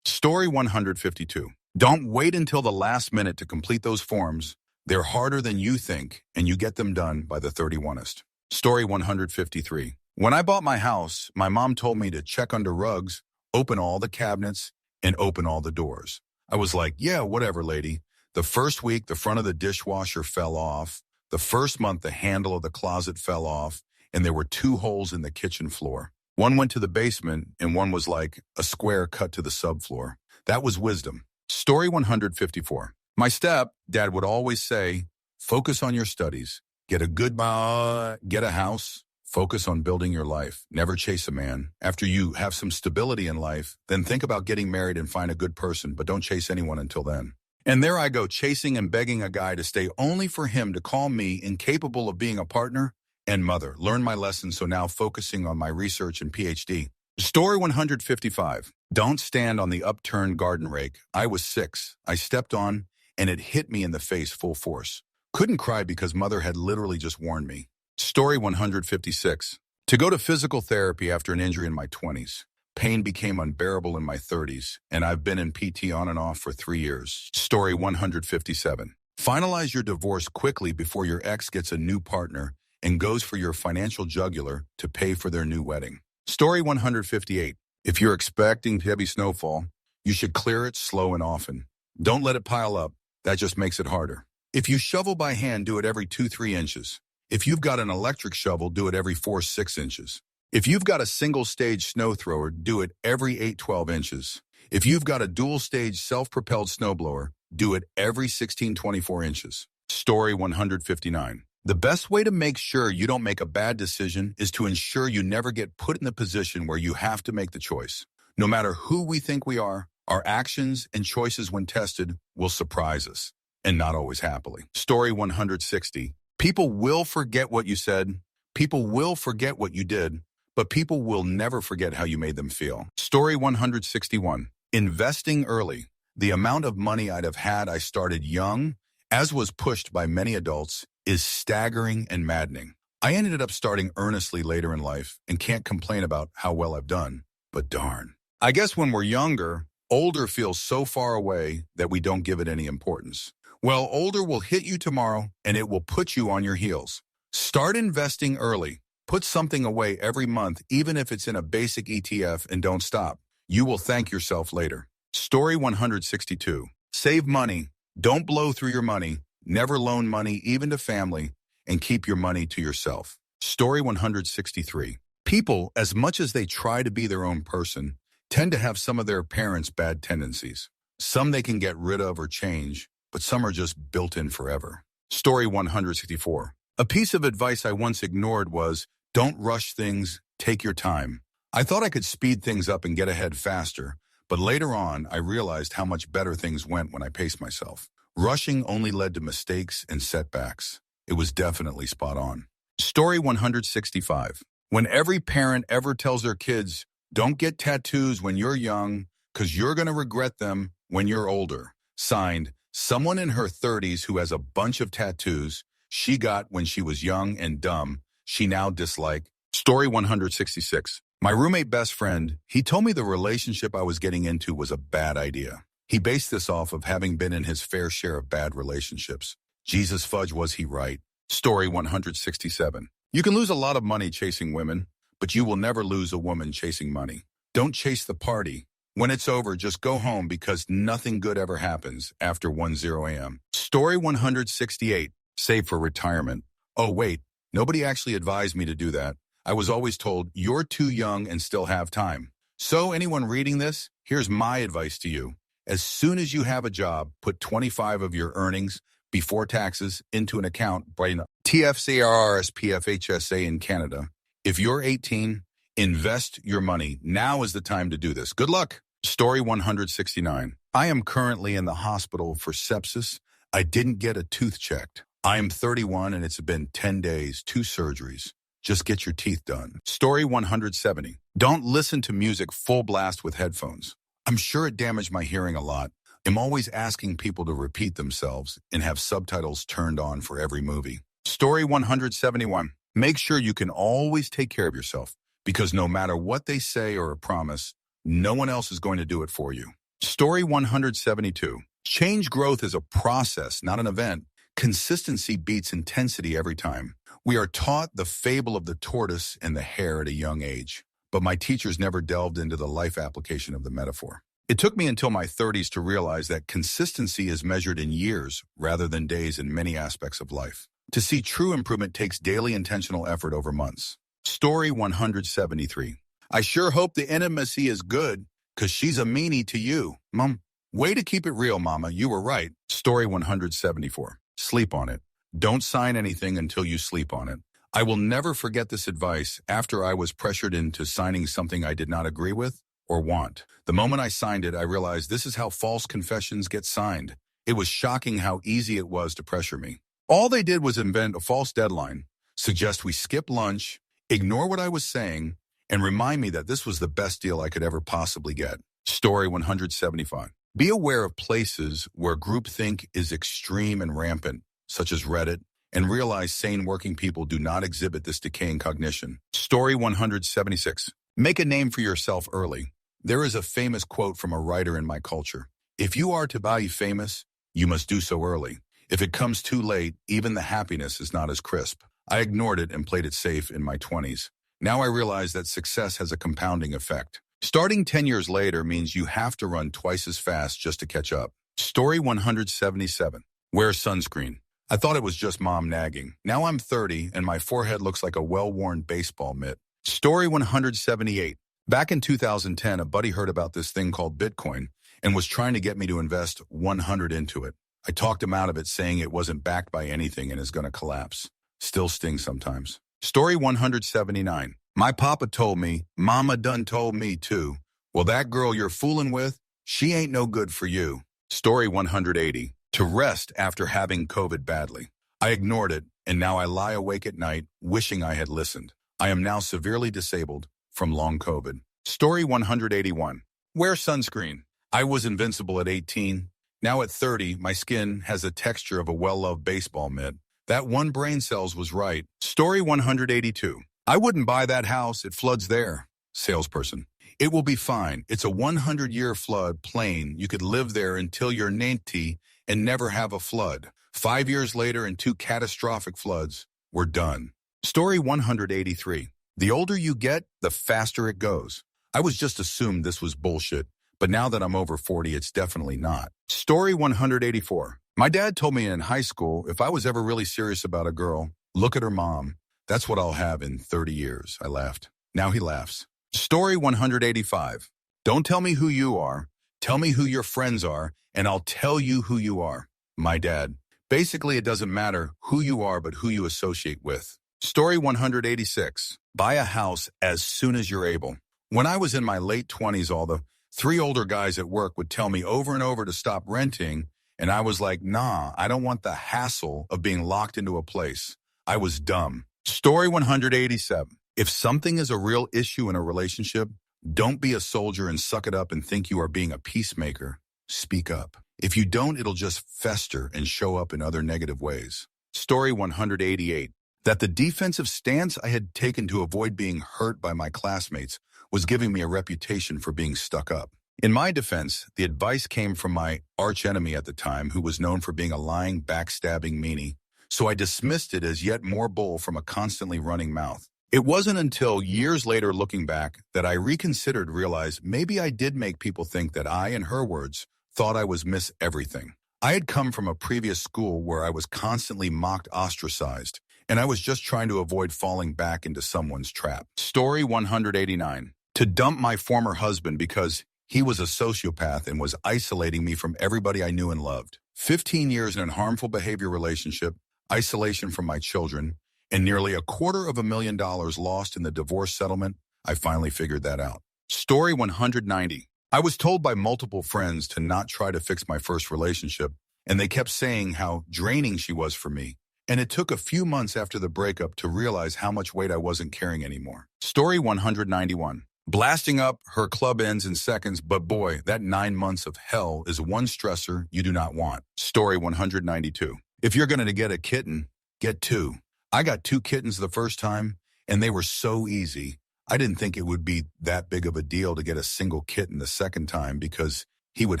Story 152. Don't wait until the last minute to complete those forms. They're harder than you think, and you get them done by the 31st. Story 153. When I bought my house, my mom told me to check under rugs, open all the cabinets, and open all the doors. I was like, yeah, whatever, lady. The first week, the front of the dishwasher fell off. The first month, the handle of the closet fell off, and there were 2 holes in the kitchen floor. One went to the basement, and one was like a square cut to the subfloor. That was wisdom. Story 154. My stepdad would always say, focus on your studies. Get a house. Focus on building your life. Never chase a man. After you have some stability in life, then think about getting married and find a good person, but don't chase anyone until then. And there I go, chasing and begging a guy to stay only for him to call me incapable of being a partner and mother. Learn my lesson, so now focusing on my research and PhD. Story 155. Don't stand on the upturned garden rake. I was 6. I stepped on, and it hit me in the face full force. Couldn't cry because mother had literally just warned me. Story 156. To go to physical therapy after an injury in my 20s. Pain became unbearable in my 30s, and I've been in PT on and off for 3 years. Story 157. Finalize your divorce quickly before your ex gets a new partner and goes for your financial jugular to pay for their new wedding. Story 158. If you're expecting heavy snowfall, you should clear it slow and often. Don't let it pile up. That just makes it harder. If you shovel by hand, do it every 2-3 inches. If you've got an electric shovel, do it every 4-6 inches. If you've got a single-stage snow thrower, do it every 8-12 inches. If you've got a dual-stage self-propelled snowblower, do it every 16-24 inches. Story 159. The best way to make sure you don't make a bad decision is to ensure you never get put in the position where you have to make the choice. No matter who we think we are, our actions and choices when tested will surprise us, and not always happily. Story 160. People will forget what you said. People will forget what you did. But people will never forget how you made them feel. Story 161. Investing early. The amount of money I'd have had I started young, as was pushed by many adults, is staggering and maddening. I ended up starting earnestly later in life and can't complain about how well I've done, but darn. I guess when we're younger, older feels so far away that we don't give it any importance. Well, older will hit you tomorrow and it will put you on your heels. Start investing early. Put something away every month, even if it's in a basic ETF, and don't stop. You will thank yourself later. Story 162. Save money. Don't blow through your money. Never loan money, even to family, and keep your money to yourself. Story 163. People, as much as they try to be their own person, tend to have some of their parents' bad tendencies. Some they can get rid of or change, but some are just built in forever. Story 164. A piece of advice I once ignored was, don't rush things, take your time. I thought I could speed things up and get ahead faster, but later on I realized how much better things went when I paced myself. Rushing only led to mistakes and setbacks. It was definitely spot on. Story 165. When every parent ever tells their kids, don't get tattoos when you're young because you're going to regret them when you're older. Signed, someone in her 30s who has a bunch of tattoos she got when she was young and dumb, she now dislikes. Story 166. My roommate best friend, he told me the relationship I was getting into was a bad idea. He based this off of having been in his fair share of bad relationships. Jesus fudge, was he right? Story 167. You can lose a lot of money chasing women, but you will never lose a woman chasing money. Don't chase the party. When it's over, just go home because nothing good ever happens after 10 a.m. Story 168. Save for retirement. Oh, wait. Nobody actually advised me to do that. I was always told, you're too young and still have time. So anyone reading this, here's my advice to you. As soon as you have a job, put 25 of your earnings before taxes into an account by TFCRRSPFHSA in Canada. If you're 18, invest your money. Now is the time to do this. Good luck. Story 169. I am currently in the hospital for sepsis. I didn't get a tooth checked. I am 31 and it's been 10 days, 2 surgeries. Just get your teeth done. Story 170. Don't listen to music full blast with headphones. I'm sure it damaged my hearing a lot. I'm always asking people to repeat themselves and have subtitles turned on for every movie. Story 171. Make sure you can always take care of yourself because no matter what they say or promise, no one else is going to do it for you. Story 172. Change growth is a process, not an event. Consistency beats intensity every time. We are taught the fable of the tortoise and the hare at a young age, but my teachers never delved into the life application of the metaphor. It took me until my 30s to realize that consistency is measured in years rather than days in many aspects of life. To see true improvement takes daily intentional effort over months. Story 173. I sure hope the intimacy is good, 'cause she's a meanie to you. Mom, way to keep it real, Mama. You were right. Story 174. Sleep on it. Don't sign anything until you sleep on it. I will never forget this advice after I was pressured into signing something I did not agree with or want. The moment I signed it, I realized this is how false confessions get signed. It was shocking how easy it was to pressure me. All they did was invent a false deadline, suggest we skip lunch, ignore what I was saying, and remind me that this was the best deal I could ever possibly get. Story 175. Be aware of places where groupthink is extreme and rampant, such as Reddit, and realize sane working people do not exhibit this decaying cognition. Story 176. Make a name for yourself early. There is a famous quote from a writer in my culture. If you are to be famous, you must do so early. If it comes too late, even the happiness is not as crisp. I ignored it and played it safe in my 20s. Now I realize that success has a compounding effect. Starting 10 years later means you have to run twice as fast just to catch up. Story 177. Wear sunscreen. I thought it was just mom nagging. Now I'm 30 and my forehead looks like a well-worn baseball mitt. Story 178. Back in 2010, a buddy heard about this thing called Bitcoin and was trying to get me to invest 100 into it. I talked him out of it saying it wasn't backed by anything and is going to collapse. Still stings sometimes. Story 179. My papa told me, mama done told me too. Well, that girl you're fooling with, she ain't no good for you. Story 180. To rest after having COVID badly. I ignored it, and now I lie awake at night wishing I had listened. I am now severely disabled from long COVID. Story 181. Wear sunscreen. I was invincible at 18. Now at 30, my skin has the texture of a well-loved baseball mitt. That one brain cells was right. Story 182. I wouldn't buy that house. It floods there. Salesperson. It will be fine. It's a 100-year flood plain. You could live there until you're 90 and never have a flood. 5 years later and 2 catastrophic floods. We're done. Story 183. The older you get, the faster it goes. I was just assumed this was bullshit, but now that I'm over 40, it's definitely not. Story 184. My dad told me in high school, if I was ever really serious about a girl, look at her mom. That's what I'll have in 30 years. I laughed. Now he laughs. Story 185. Don't tell me who you are. Tell me who your friends are, and I'll tell you who you are. My dad. Basically, it doesn't matter who you are, but who you associate with. Story 186. Buy a house as soon as you're able. When I was in my late 20s, all the 3 older guys at work would tell me over and over to stop renting And I was like, nah, I don't want the hassle of being locked into a place. I was dumb. Story 187. If something is a real issue in a relationship, don't be a soldier and suck it up and think you are being a peacemaker. Speak up. If you don't, it'll just fester and show up in other negative ways. Story 188. That the defensive stance I had taken to avoid being hurt by my classmates was giving me a reputation for being stuck up. In my defense, the advice came from my archenemy at the time, who was known for being a lying, backstabbing meanie, so I dismissed it as yet more bull from a constantly running mouth. It wasn't until years later, looking back, that I reconsidered, realized maybe I did make people think that I, in her words, thought I was Miss Everything. I had come from a previous school where I was constantly mocked, ostracized, and I was just trying to avoid falling back into someone's trap. Story 189. To dump my former husband because he was a sociopath and was isolating me from everybody I knew and loved. 15 years in a harmful behavior relationship, isolation from my children, and nearly $250,000 lost in the divorce settlement. I finally figured that out. Story 190. I was told by multiple friends to not try to fix my first relationship, and they kept saying how draining she was for me. And it took a few months after the breakup to realize how much weight I wasn't carrying anymore. Story 191. Blasting up her club ends in seconds, but boy, that 9 months of hell is one stressor you do not want. Story 192. If you're going to get a kitten, get two. I got 2 kittens the first time, and they were so easy. I didn't think it would be that big of a deal to get a single kitten the second time because he would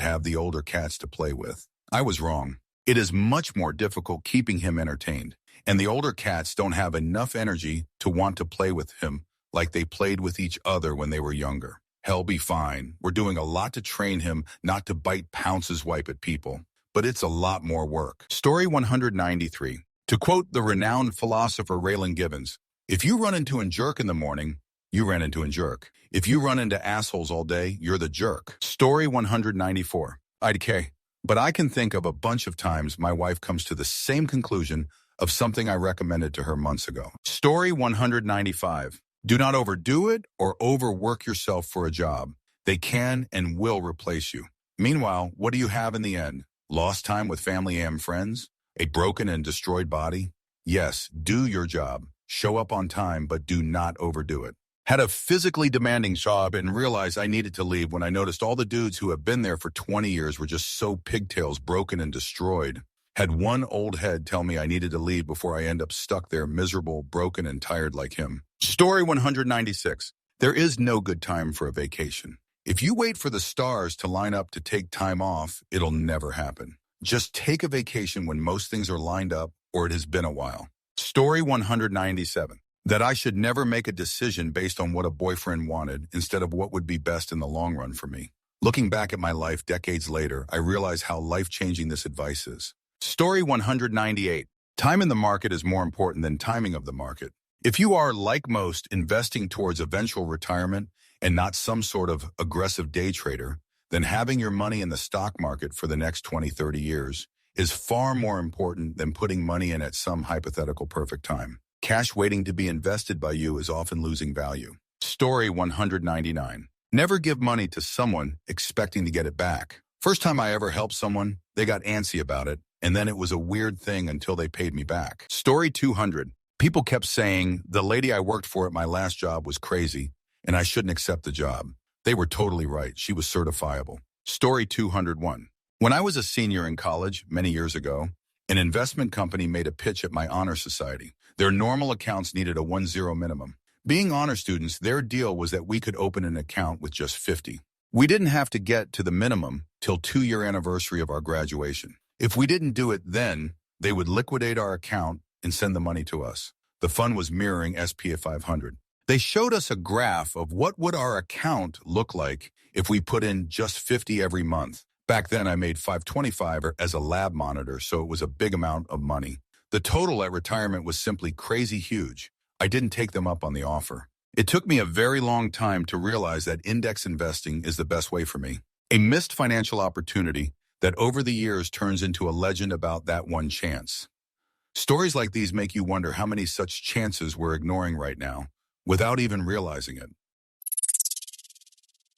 have the older cats to play with. I was wrong. It is much more difficult keeping him entertained, and the older cats don't have enough energy to want to play with him like they played with each other when they were younger. He'll be fine. We're doing a lot to train him not to bite, pounce, wipe at people, but it's a lot more work. Story 193. To quote the renowned philosopher Raylan Givens, if you run into a jerk in the morning, you ran into a jerk. If you run into assholes all day, you're the jerk. Story 194. IDK. But I can think of a bunch of times my wife comes to the same conclusion of something I recommended to her months ago. Story 195. Do not overdo it or overwork yourself for a job. They can and will replace you. Meanwhile, what do you have in the end? Lost time with family and friends? A broken and destroyed body? Yes, do your job. Show up on time, but do not overdo it. Had a physically demanding job and realized I needed to leave when I noticed all the dudes who have been there for 20 years were just so pigtails, broken and destroyed. Had one old head tell me I needed to leave before I end up stuck there miserable, broken, and tired like him. Story 196. There is no good time for a vacation. If you wait for the stars to line up to take time off, it'll never happen. Just take a vacation when most things are lined up or it has been a while. Story 197. That I should never make a decision based on what a boyfriend wanted instead of what would be best in the long run for me. Looking back at my life decades later, I realize how life-changing this advice is. Story 198. Time in the market is more important than timing of the market. If you are, like most, investing towards eventual retirement and not some sort of aggressive day trader, then having your money in the stock market for the next 20, 30 years is far more important than putting money in at some hypothetical perfect time. Cash waiting to be invested by you is often losing value. Story 199. Never give money to someone expecting to get it back. First time I ever helped someone, they got antsy about it, and then it was a weird thing until they paid me back. Story 200. People kept saying the lady I worked for at my last job was crazy, and I shouldn't accept the job. They were totally right. She was certifiable. Story 201. When I was a senior in college many years ago, an investment company made a pitch at my honor society. Their normal accounts needed a 1-0 minimum. Being honor students, their deal was that we could open an account with just 50. We didn't have to get to the minimum till 2-year anniversary of our graduation. If we didn't do it then, they would liquidate our account and send the money to us. The fund was mirroring SP 500. They showed us a graph of what would our account look like if we put in just 50 every month. Back then, I made $525 as a lab monitor, so it was a big amount of money. The total at retirement was simply crazy huge. I didn't take them up on the offer. It took me a very long time to realize that index investing is the best way for me. A missed financial opportunity that over the years turns into a legend about that one chance. Stories like these make you wonder how many such chances we're ignoring right now without even realizing it.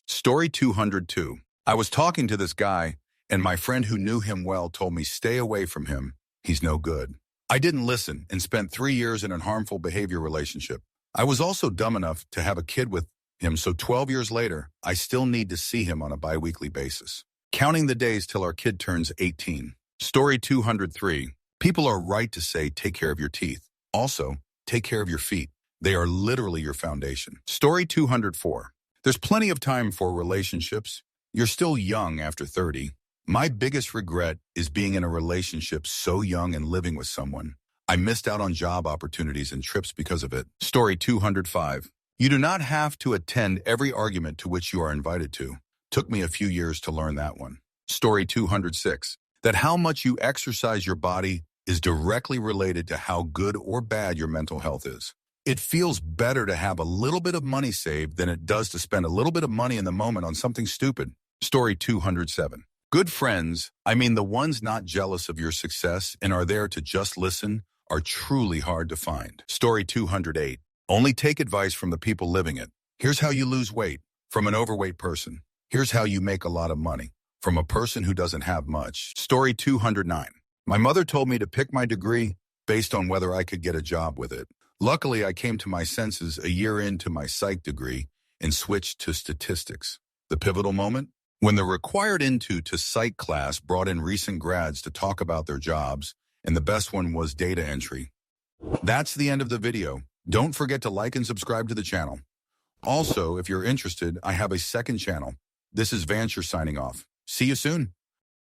Story 202. I was talking to this guy, And my friend who knew him well told me stay away from him. He's no good. I didn't listen and spent 3 years in a harmful behavior relationship. I was also dumb enough to have a kid with him, so 12 years later, I still need to see him on a bi-weekly basis. Counting the days till our kid turns 18. Story 203. People are right to say take care of your teeth. Also, take care of your feet. They are literally your foundation. Story 204. There's plenty of time for relationships. You're still young after 30. My biggest regret is being in a relationship so young and living with someone. I missed out on job opportunities and trips because of it. Story 205. You do not have to attend every argument to which you are invited to. Took me a few years to learn that one. Story 206. That how much you exercise your body is directly related to how good or bad your mental health is. It feels better to have a little bit of money saved than it does to spend a little bit of money in the moment on something stupid. Story 207. Good friends, I mean the ones not jealous of your success and are there to just listen, are truly hard to find. Story 208. Only take advice from the people living it. Here's how you lose weight. From an overweight person. Here's how you make a lot of money. From a person who doesn't have much. Story 209. My mother told me to pick my degree based on whether I could get a job with it. Luckily, I came to my senses a year into my psych degree and switched to statistics. The pivotal moment? When the required into to psych class brought in recent grads to talk about their jobs, and the best one was data entry. That's the end of the video. Don't forget to like and subscribe to the channel. Also, if you're interested, I have a second channel. This is Vancher signing off. See you soon.